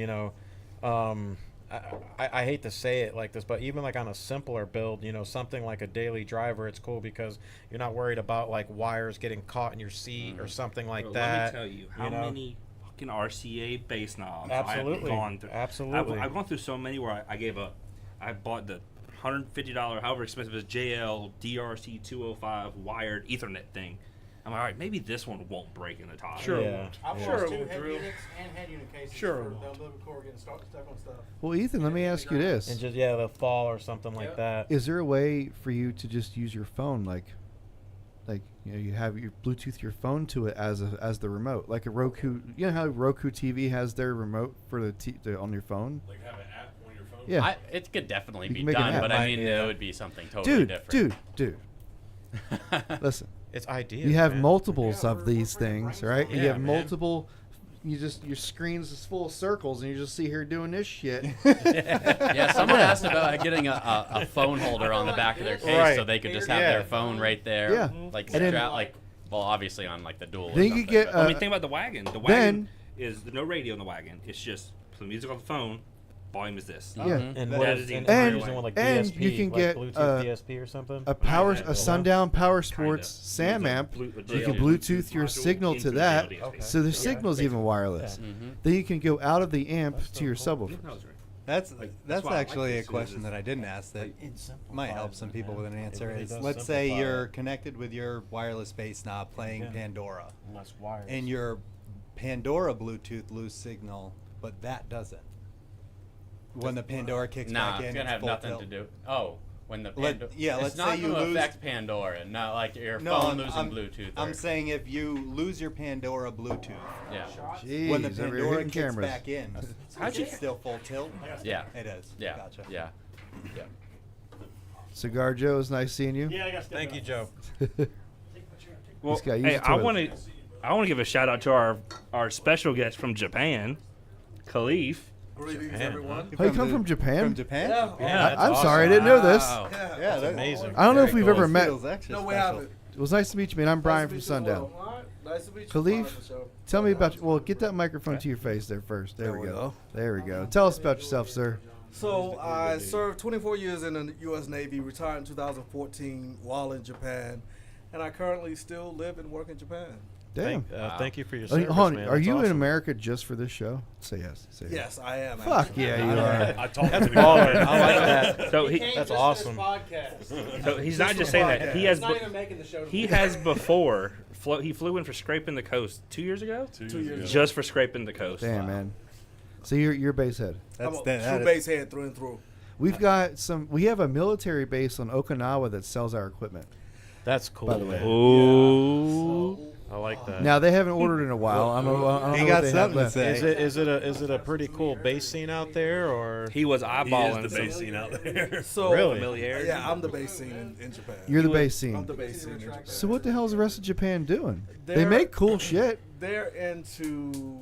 I hate to say it like this, but even like on a simpler build, something like a daily driver, it's cool because you're not worried about like wires getting caught in your seat or something like Bro, that. Let me tell you how know? many fucking RCA bass knobs Absolutely. I've gone through. Absolutely. I've gone through so many where I gave up. I bought the $150, however expensive, is JL DRC205 wired Ethernet thing. I'm like, all right, maybe this one won't break in the top. Sure. Yeah. I've Sure lost it 2 will, head Drew. units and head unit cases Sure for it the won't. umbilical cord getting stuck on stuff. Well, Ethan, let me ask you this: And just the fall or something like that. Is there a way for you to just use your phone, like you have your Bluetooth your phone to it as the remote, like a Roku? You know how Roku TV has their remote for the on your phone? Like have an app on your phone. Yeah, It could definitely You be can make an done, app. but I mean, Yeah. it would be something totally different. dude. Listen, It's ideal. you have man. multiples of these things, right? Yeah, you have man. multiple. Your screen's is full of circles, and you just see her doing this shit. Yeah, someone asked about getting a phone holder on the back of their case Right. so they could just have Yeah. their phone right there. Yeah. Like, And then- well, obviously on like the dual. Or Then you something, could get, but- I mean, think about the wagon. The then- wagon is no radio in the wagon. It's just play music on the phone. Volume is this. Yeah. And That what is is the and entire using one like and DSP, you can like get, Bluetooth DSP or something. a Sundown Power Sports SAM Use a amp. Blu- You can JL Bluetooth your module signal to into the that, JL DSP. so the signal's even wireless. Mhm. Then you can go out of the amp to your subwoofer. That was right. That's that's that's why I like actually this, a question is that I didn't ask that It simplifies might help some it, people man. with an It answer. really Is does let's say simplify you're it. connected with your wireless bass knob playing Yeah. Pandora, Less wires. and your Pandora Bluetooth lose signal, but that doesn't. When the Pandora kicks Nah, back in, it's gonna have full nothing tilt. to do. Oh, when the Let- Pandora. yeah, it's let's not say you going to lose- affect Pandora, not like your No, phone losing Bluetooth. I'm or- saying if you lose your Pandora Bluetooth, Yeah. Jeez, when the over here Pandora hitting kicks cameras. back in, How'd is you- it still full tilt? Yeah. It is. Yeah. Gotcha. Yeah. Yeah. Cigar Joe, it's nice seeing you. Yeah, I got to Thank you, Joe. Well, This guy used hey, to I it. want to give a shout out to our special guest from Japan, Khalif. Greetings, Japan, everyone. Oh, you come from Japan? From Japan? Yeah. Yeah, I'm sorry, I didn't know this. Wow. Yeah. Yeah, that's amazing. I don't know if Very we've cool. ever met. Feels extra No, we special. haven't. It was nice to meet you, man. I'm Brian from Nice to meet you Sundown. as well. All right. Nice to meet you. Khalif, Brian, for sure. Tell me about. Well, get that microphone to your face there first. There we go. There we go. Tell us about yourself, sir. So I served 24 years in the U.S. Navy, retired in 2014 while in Japan, and I currently still live and work in Japan. Damn. Thank you for your Oh, service, hold on. man. Are That's you in awesome. America just for this show? Say yes. Say Yes, I am. Fuck actually. yeah, you are. I talked That's to baller. I like that. So he, That's awesome. so he's not just saying that. He has. It's not even making the show. He has before. He flew in for scraping the coast 2 years ago. 2 years ago. Just for scraping the coast. Damn, man. So you're base head. I'm That's a that true base head through and through. We've got some. We have a military base on Okinawa that sells our equipment. That's cool. By the way. man. Ooh. I like that. Now they haven't ordered in a while. I don't know. He what got they have something to left. say. Is it a pretty cool bass scene out there, or He was He eyeballing is the some bass scene out there. So Really? familiarity. Yeah, I'm the base scene in Japan. You're the was- base I'm scene. the base scene in Japan. So what the hell is the rest of Japan doing? They They're- make cool shit. They're into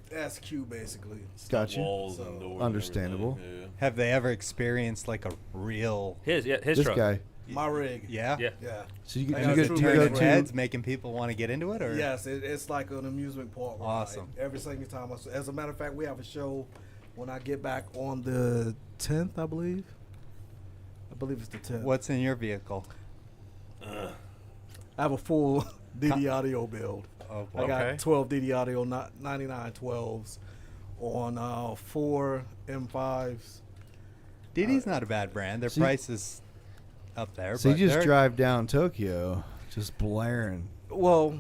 SQ basically. Gotcha. Walls and doors and Understandable. everything, Have they ever experienced like a real? His This truck. guy. My rig. Yeah. Yeah. Yeah. So you, I you got go true do you go base Turning to heads, making people want to get into it, or Yes, it's like an amusement park ride. Awesome. Every single time. As a matter of fact, we have a show when I get back on the 10th, I believe. I believe it's the 10th. what's in your vehicle? I have a full DD audio build. Oh, I got Okay. 12 DD audio, 9912s on 4 M5s. DD's not a bad brand. Their So you- price is up there. So you but just they're- drive down Tokyo, just blaring. Well,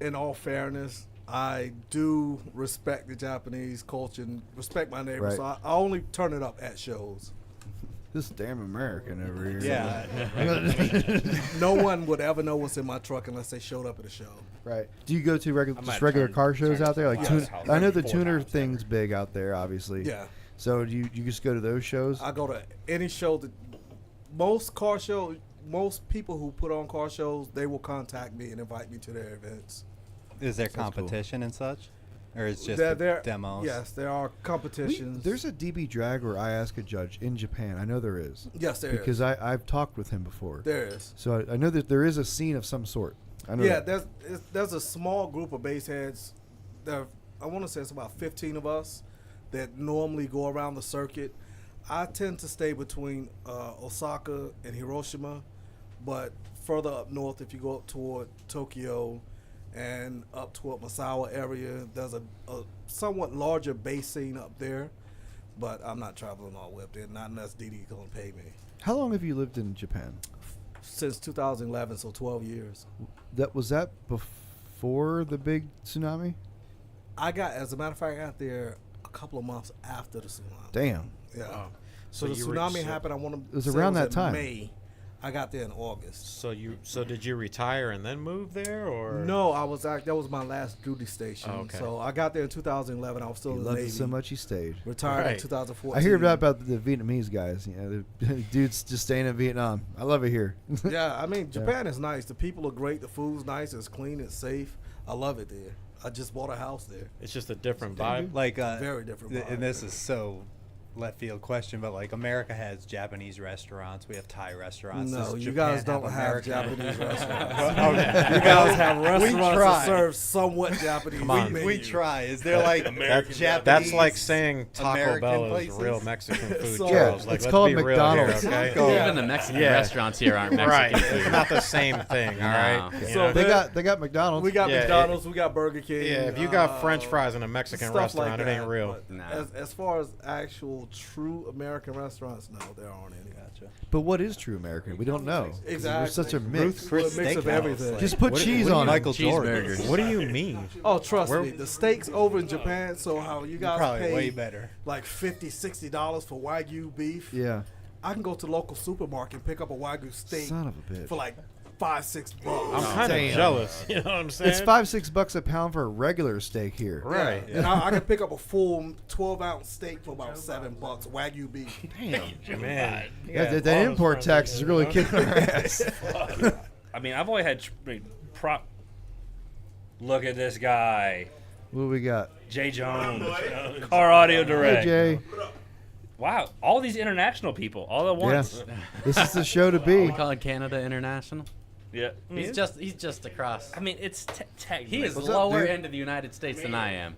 in all fairness, I do respect the Japanese culture and respect my neighbors. Right. So I only turn it up at shows. This damn American over here. Yeah. No one would ever know what's in my truck unless they showed up at a show. Right. Do you go to regular I just might regular turn- car shows turn out there? Like to tune, House House I know the 4 tuner times thing's big out there, obviously. Yeah. So do you just go to those shows? I go to any show that most people who put on car shows, they will contact me and invite me to their events. Is there cool. competition and such, or is just There- demos? Yes, there are competitions. There's a DB drag where I ask a judge in Japan. I know there is. Yes, there is. Because I've talked with him before. There is. So I know that there is a scene of some sort. I know Yeah, that. there's a small group of bass heads. I want to say it's about 15 of us that normally go around the circuit. I tend to stay between Osaka and Hiroshima, but further up north, if you go up toward Tokyo and up toward Misawa area, there's a somewhat larger bass scene up there. But I'm not traveling all the way up there, not unless Didi gonna pay me. How long have you lived in Japan? Since 2011, so 12 years. Was that before the big tsunami? As a matter of fact, I got there a couple of months after the tsunami. Damn. Yeah. Oh. So the tsunami happened. I want to. It was around that in time. May. I got there in August. So did you retire and then move there, or No, that was my last duty station. Oh, okay. So I got there in 2011. I was still He in the loved Navy. it so much he stayed. Retired in Right. 2014. I hear about the Vietnamese guys. You know, the dudes just staying in Vietnam. I love it here. Yeah, I mean, Japan is nice. The people are great. The food's nice. It's clean. It's safe. I love it there. I just bought a house there. it's just a different vibe? Like Very different vibe. and this is so left field question, but like America has Japanese restaurants, we have Thai restaurants. No, Does you Japan guys don't have American- Japanese restaurants. Okay. You guys have restaurants try. that serve somewhat Japanese. Come on. menu. We try. Is there like American Japanese? That's like saying Taco American Bell is places? real Mexican food, So- Charles. Yeah, Like, it's let's called be real McDonald's. here, okay? Yeah. Even the Mexican Yeah. restaurants here aren't Right, Mexican it's food. not the same thing. All right. No. You So know? They got McDonald's. We got Yeah, McDonald's. We got Burger King. Yeah, if you got French fries in a Mexican stuff restaurant, like it ain't that, real. but Nah. As far as actual true American restaurants, no, there aren't any. Gotcha. But what is true American? We don't know. 'Cause Exactly. There's such a mix. Chris a mix of Steakhouse, everything. like- Just put cheese on it. Michael Jordan. Cheeseburgers. What do you mean? Oh, trust Where- me, the steaks over in Japan. So how you guys Probably pay way better. like $50-$60 for Wagyu beef? Yeah. I can go to the local supermarket and pick up a Wagyu steak Son of a bitch. for like $5-6 bucks. I'm kind of Damn. jealous. You know what I'm saying? It's $5-6 a pound for a regular steak here. Right. And I can pick up a full 12-ounce steak for about $7, Wagyu beef. Damn. Man. That import tax is really kicking our ass. I mean, I've only had prop. Look at this guy, What we got? Jay Jones, Car Audio Hey, Direct. Jay. Wow, all these international people all at once. Yeah. This is the show to We be. call it Canada International. Yeah. He's just across. I mean, it's technically. He is What's up, lower dude? into the United States than I am.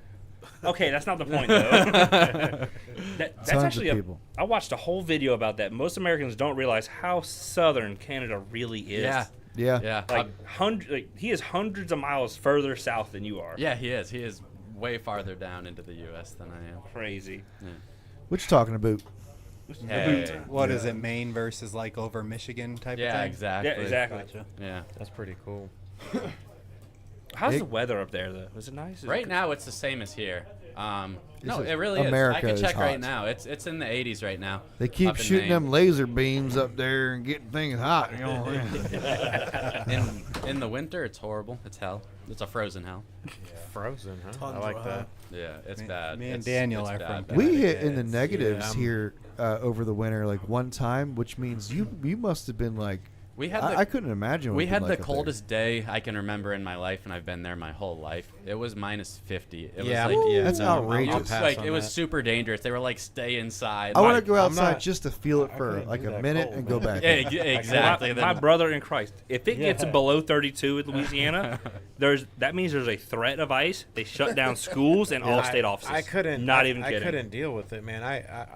Okay, that's not the point though. That's Tons of actually people. I watched a whole video about that. Most Americans don't realize how southern Canada really is. Yeah. Yeah. Yeah. He is hundreds of miles further south than you are. Yeah, he is. He is way farther down into the U.S. than I am. Crazy. What you talking about? Hey. What is it, Maine versus like over Michigan type of Yeah, thing? exactly. Yeah, exactly. Gotcha. Yeah. That's pretty cool. How's It- the weather up there though? Is it nice? Is it Right good? now, it's the same as here. No, is- it really is. America I can is check right hot. now. It's in the 80s right now. They keep up in shooting Maine. them laser beams up there and getting things hot. You know? In the winter, it's horrible. It's hell. It's a frozen hell. Frozen, huh? I Tundra, like huh? that. Yeah, it's Me- bad. me and It's- Daniel it's are bad, from bad. We hit in the Connecticut. negatives Yeah, here over the winter, like one time, which means you must have been like. We had I couldn't imagine. What We it'd had been the like up there. coldest day I can remember in my life, and I've been there my whole life. It was minus 50. It Yeah, was like, yeah, That's no, I'll outrageous. pass like on it was that. super dangerous. They were like, stay inside. I want to Like, go I'm outside not- just to feel it I for couldn't like do a that minute cold, and go man. back. Yeah, in. exactly. My Then- brother in Christ. If it gets Yeah. below 32 in Louisiana, that means there's a threat of ice. They shut down schools and all state offices. I couldn't. Not I, even I kidding. couldn't deal with it, man.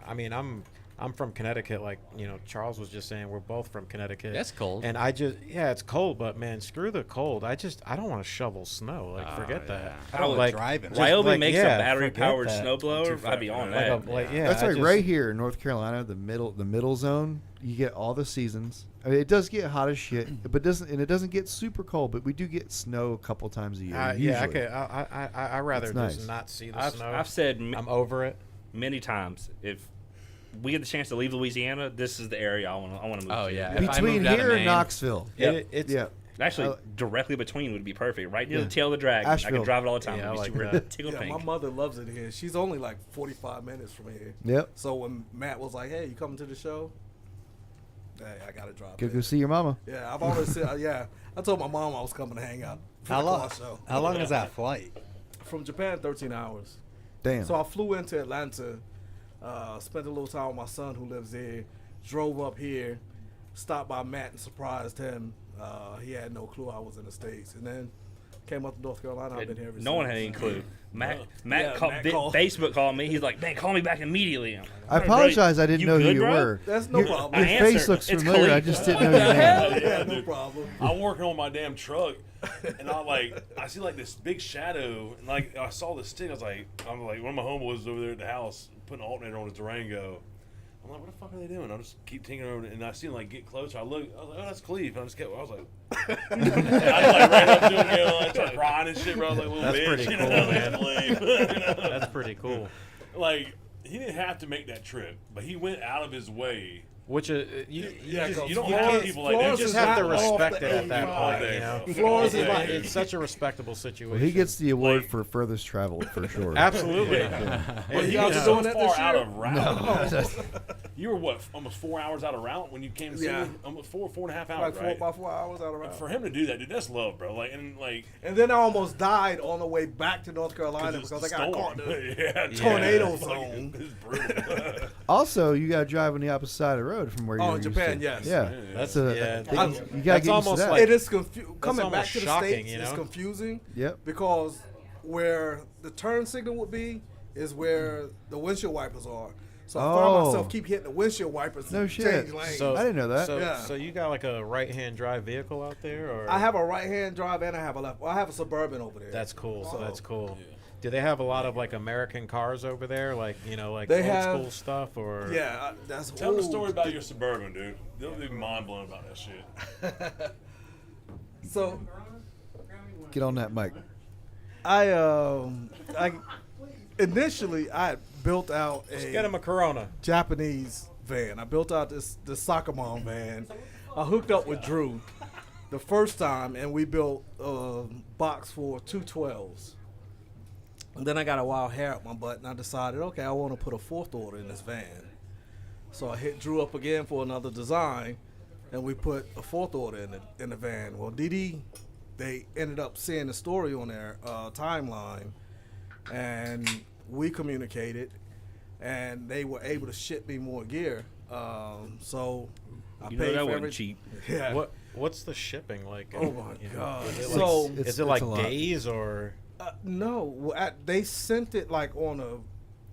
I mean, I'm from Connecticut. Like, you know, Charles was just saying, we're both from Connecticut. It's cold. And it's cold, but man, screw the cold. I don't want to shovel snow. Like, forget that. I don't like driving. just Wyoming like, makes yeah, a battery-powered forget that. snowblower. I'd be on that. That's like right here in North Carolina, the middle zone. You get all the seasons. I mean, it does get hot as shit, but it doesn't get super cold. But we do get snow a couple times a year. Yeah, I usually. could. I rather It's just nice. not see the I've snow. said I'm over it. many times, if we get the chance to leave Louisiana, this is the area I want to move Oh, to. yeah. If I Between moved out of here and Maine- Knoxville. Yep. It's Yeah. Actually, directly between would be perfect. Right near Yeah. the tail of the dragon. I Asheville. can drive it all the time. Yeah, I It'd be like super that. tickle Yeah, pink. my mother loves it here. She's only like 45 minutes from here. Yep. So when Matt was like, "Hey, you coming to the show?" Hey, I gotta drop. Go in. see your mama. Yeah, I've always said. Yeah, I told my mom I was coming to hang out. For How the long? car show. How long is that flight? From Japan, 13 hours. Damn. So I flew into Atlanta, spent a little time with my son who lives there, drove up here, stopped by Matt and surprised him. He had no clue I was in the States, and then came up to North Carolina. I've been here ever No one had since. any clue. Matt Yeah, called, Matt called. Facebook called me. He's like, "Man, call me back immediately." I'm like, I "All right, bro, apologize. I didn't know who good, you bro?" were. That's no problem. Your I face answered. looks It's familiar. I Khalid. just didn't know your name. Yeah, no problem. I'm working on my damn truck, and I see like this big shadow, and like I saw the stick. I'm like, one of my homeboys was over there at the house putting an alternator on his Durango. I'm like, what the fuck are they doing? I just keep tinkering over it, and I see him like get closer. I look, I was like, oh, that's Cleve. I just kept, I was like, I was like right up to him, you know, I started crying and shit, bro. I was like, little That's bitch, pretty you cool, know, man. Cleve, you know? That's pretty cool. Like, he didn't have to make that trip, but he went out of his way. Which you don't have people like that. You just have to Flores is respect not it at that off point. the You know, Flores is like- it's such a respectable situation. Well, he gets the award for furthest travel for sure. absolutely. But you he guys was doing so that far this out year? of route. You were what, almost 4 hours out of route when you came to see Yeah. me? Almost 4.5 hours, Like right? about 4 hours out of route. For him to do that, dude, that's love, bro. Like, and like, And then I almost died on the way back to North Carolina it's because the I got storm. caught in Yeah, the tornado fucking- zone. It's brutal. Also, you got to drive on the opposite side of the road from where you're Oh, in Japan, to. yes. Yeah, That's So, yeah. you that's got to get that's used to almost that. like It is coming back almost to the shocking, States. you It's know? confusing. Yep. Because where the turn signal would be is where the windshield wipers are. So I Oh. find myself keep hitting the windshield wipers. No to shit. change lanes. So, I didn't know that. So, Yeah. so you got like a right-hand drive vehicle out there, or I have a right-hand drive and I have a left. Well, I have a Suburban over there. that's cool. So- That's cool. Do they have a lot of like American cars over there, like like They old have- school stuff, or Yeah, that's Tell the old. story about your Suburban, dude. They'll be mind blown about that shit. So Get on that mic. I initially I had built out Just get him a a Corona. Japanese van. I built out this soccer mom van. I hooked up with Drew the first time, and we built a box for 212s. And then I got a wild hair up my butt, and I decided, okay, I want to put a fourth order in this van. So I hit Drew up again for another design, and we put a fourth order in the van. Well, DD, they ended up seeing the story on their timeline, and we communicated, and they were able to ship me more gear. So I You paid know that for wasn't every- cheap. Yeah. What's the shipping like? Oh my You know, God. Is it So- like, It's- is it it's like a lot. days or? No, well, they sent it like on a.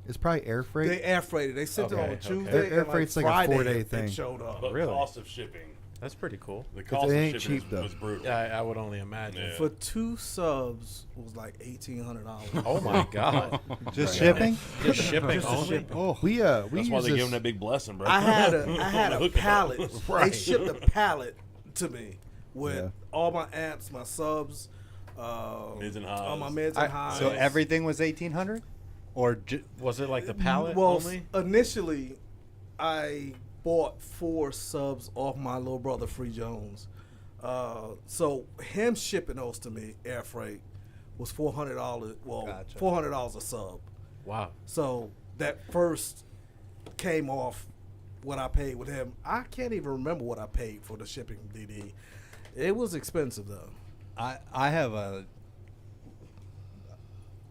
It's probably air freight. They air freighted. They sent it on a Okay, Tuesday. okay. Air and, freight's like a Friday 4-day it thing. showed up. But Really? cost of shipping. That's pretty cool. The cost it of ain't shipping cheap, was, though. was brutal. Yeah, I would only imagine. Yeah. For 2 subs, it was like $1,800. Oh my god! Just shipping? Just shipping only. Oh, we That's use why they this. give them that big blessing, bro. I had a Hook 'em up. pallet. Right. They shipped a pallet to me with Yeah. all my amps, my subs, Mids and highs. all my mids and highs. So everything was 1,800, or Was it like the pallet well, only? initially, I bought 4 subs off my little brother Free Jones. So him shipping those to me, air freight, was $400. Well, Gotcha. $400 a sub. Wow. So that first came off what I paid with him. I can't even remember what I paid for the shipping, DD. It was expensive though. I have a,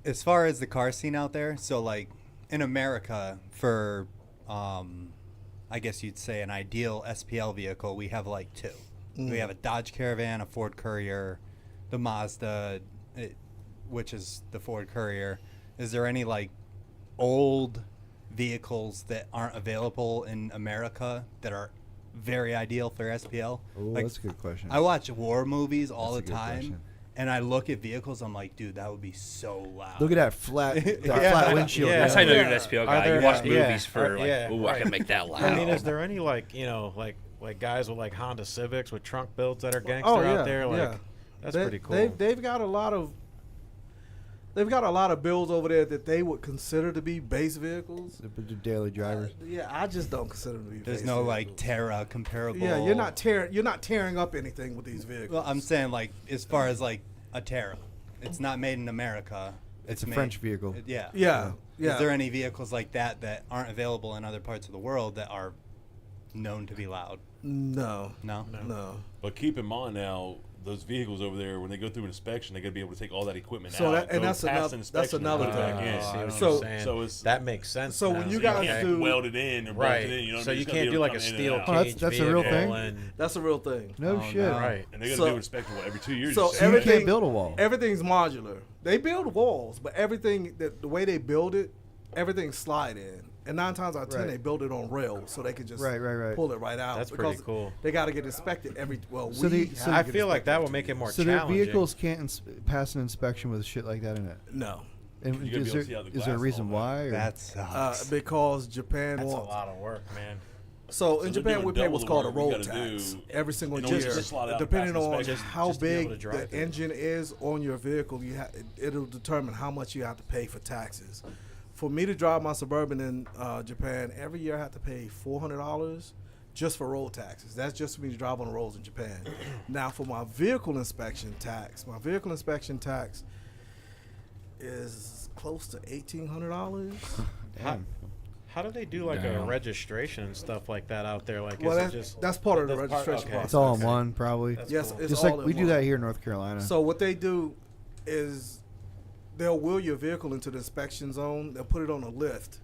as far as the car scene out there, so like in America for I guess you'd say an ideal SPL vehicle, we have like 2. We have a Dodge Caravan, a Ford Courier, the Mazda, which is the Ford Courier. Is there any like old vehicles that aren't available in America that are very ideal for SPL? Oh, Like, that's a good question. I watch war movies all That's a the good time, question. and I look at vehicles. I'm like, dude, that would be so loud. Look at that flat, Yeah. flat windshield. Yeah. That's how you know you're an Yeah. SPL Are guy. there- You watch yeah. movies for like, Yeah, ooh, I can make that loud. I mean, is there any like like guys with like Honda Civics with trunk builds that are gangster Oh, yeah, out there? Like, yeah. that's They- pretty cool. They've got a lot of. They've got a lot of builds over there that they would consider to be base vehicles. The daily drivers. Yeah, I just don't consider them to be. There's base no like vehicles. Terra comparable. Yeah, you're not tearing up anything with these vehicles. Well, I'm saying like as far as like a Terra, it's not made in America. It's a made- French vehicle. Yeah. Yeah, yeah. Is there any vehicles like that that aren't available in other parts of the world that are known to be loud? No, No. no. But keep in mind now, those vehicles over there, when they go through an inspection, they got to be able to take all that equipment So out. that- and go that's past another- the that's inspection, and another put it back thing. in. I see what So- you're saying. so it's- that makes sense. so now. when you You guys can't do- weld it in or bolt right, it in. You know, so you just gotta can't be do able like to a come in and steel out. Oh, that's- cage that's a real vehicle thing? and That's a real thing. No shit. right. And they got to So- do inspection every 2 years. So or So you everything- can't build a wall. Everything's modular. They build walls, but everything the way they build it, everything's slide in. And 9 times out of 10, Right. they build it on rails, so they can just Right. pull it right out. That's pretty because cool. They got to get inspected every. Well, So we the- so have I to get feel like inspected that would every make 2 it more So their challenging. vehicles can't pass an inspection with shit like that in it. No. And You're gonna be able to is see out the there a glass reason and all why? or- That sucks. Because Japan That's a wants. lot of work, man. So they're in Japan, doing we pay double what's the called a work we road gotta tax do every single in order year. to slot out Depending past on inspection. how Just to be able big to drive the it. engine is on your vehicle, it'll determine how much you have to pay for taxes. For me to drive my Suburban in Japan, every year I have to pay $400 just for road taxes. That's just for me to drive on the roads in Japan. Now, for my vehicle inspection tax, is close to $1,800. How do they do like a registration and stuff like that out there? Like, Well, is it just that's part of the that's registration okay. process. It's all in one, probably. That's Yes, cool. it's Just all like in we do one. that here in North Carolina. So what they do is they'll wheel your vehicle into the inspection zone. They'll put it on a lift,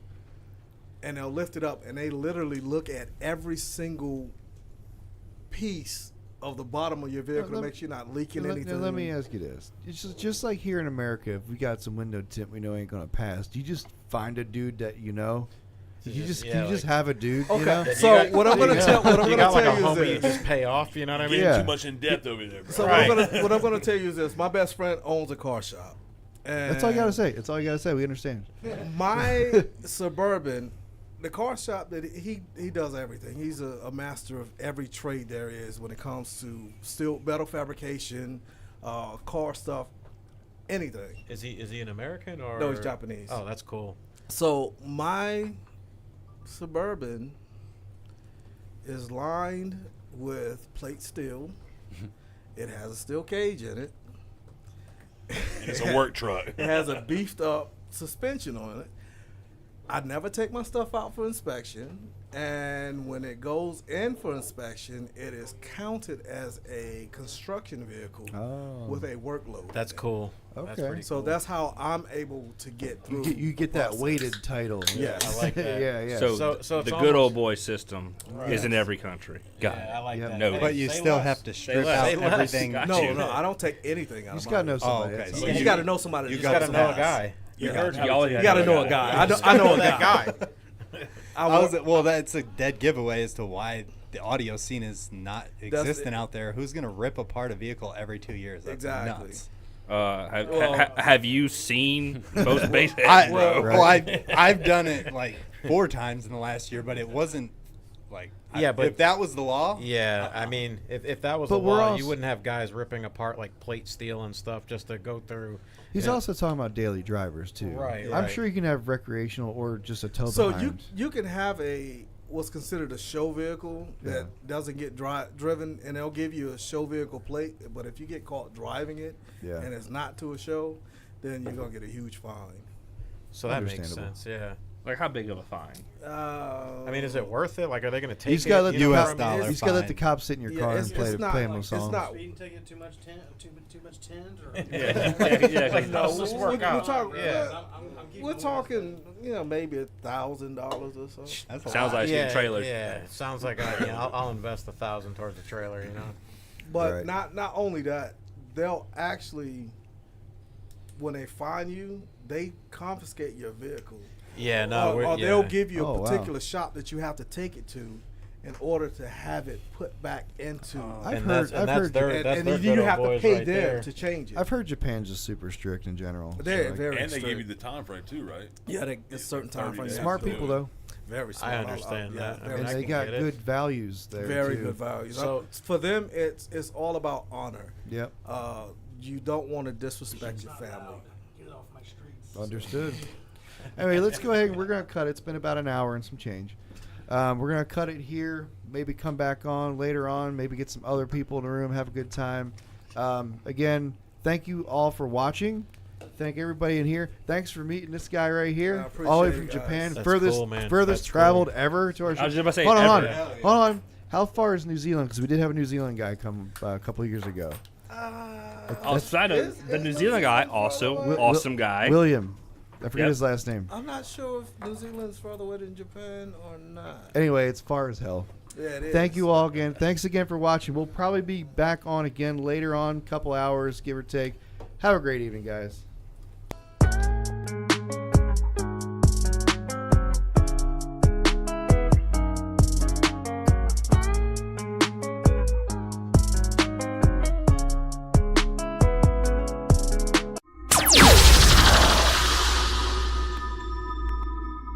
and they'll lift it up, and they literally look at every single piece of the bottom of your vehicle to make sure you're not leaking anything. Let me ask you this: it's just like here in America, if we got some window tint we know ain't gonna pass, do you just find a dude that you know? You just have a dude. Okay, You know? so what I'm gonna tell You got like a you homie you is this. just pay off. You know what I mean? Getting Yeah. too much in depth over there, bro. So what I'm gonna tell you is this: my best friend owns a car shop. And That's all you gotta say. That's all you gotta say. We understand. My Suburban, the car shop that he does everything. He's a master of every trade there is when it comes to steel metal fabrication, car stuff, anything. Is he an American or? No, he's Japanese. Oh, that's cool. So my Suburban is lined with plate steel. It has a steel cage in it. And it's a work truck. It has a beefed up suspension on it. I never take my stuff out for inspection, and when it goes in for inspection, it is counted as a construction vehicle with a workload. That's cool. Okay. That's pretty So cool. that's how I'm able to get through. You get the that process. weighted title. Yes. I like that. yeah. So it's the good almost- old boy system is in every country. Got Yeah, I it. like Yep. that. No. Hey, But you say still less. have to strip less. out Say less. everything. Got No, you. no, I don't take anything out You just of gotta mine. know somebody. okay. That's So all. You got to know somebody. you that gotta does You gotta that. know a guy. You You got to know a guy. I know a guy. That's a dead giveaway as to why the audio scene is not existent out there. Who's gonna rip apart a vehicle every 2 years? That's Exactly. nuts. Have you seen most base heads, bro? I've done it like 4 times in the last year, but it wasn't like but if that was the law, Yeah, I mean, if that was But the we're law, also- you wouldn't have guys ripping apart like plate steel and stuff just to go through. He's you know. also talking about daily drivers too. Right, I'm right. sure you can have recreational or just a tow So behind. you can have what's considered a show vehicle that doesn't get driven, and they'll give you a show vehicle plate. But if you get caught driving it Yeah. and it's not to a show, then you're gonna get a huge fine. So that makes Understandable. sense. Yeah. Like, how big of a fine? I mean, is it worth it? Like, are they going to take You just gotta let it? the you know, US from- dollar. you just gotta let the fine. cops sit in your car and play them it's songs. not. Speeding ticket, too much tent, too much tent, or Yeah. No, Let's we're work out. talking. Yeah. I'm keeping We're the talking. Maybe $1,000 or so. That's a Sounds lot. like a trailer. Yeah, sounds like I'll invest 1,000 towards the trailer. You know. But Right. not only that, they'll actually, when they find you, they confiscate your vehicle. Yeah, no. or yeah. they'll give you Oh, a wow. particular shop that you have to take it to in order to have it put back into. I've And heard. that's- I've and that's heard. their- and that's and their you good have old to boys pay right them there. to change it. I've heard Japan's just super strict in general. They're So, like, very And they strict. give you the time frame too, right? Yeah, it's certain time 30 frames. days. smart Yeah. people though, Very smart. I understand that. I very, mean, and I they can got get it. good values there. very too. good values. So- For them, it's all about honor. Yep. You don't want to disrespect your family. Get it off my streets. Understood. Anyway, let's go ahead. We're gonna cut it. It's been about an hour and some change. We're gonna cut it here. Maybe come back on later on. Maybe get some other people in the room. Have a good time. Again, thank you all for watching. Thank everybody in here. Thanks for meeting this guy right here, I appreciate all the way it, from guys. Japan. That's Furthest cool, man. furthest That's traveled cool. ever to our show. I was just about to say hold on, ever. hold on. How far is New Zealand? Because we did have a New Zealand guy come a couple of years ago. Outside of the New Zealand guy, also awesome guy. William. I forget Yep. his last name. I'm not sure if New Zealand's further away than Japan or not. Anyway, it's far as hell. Yeah, it is. Thank you all again. Thanks again for watching. We'll probably be back on again later on, couple hours, give or take. Have a great evening, guys.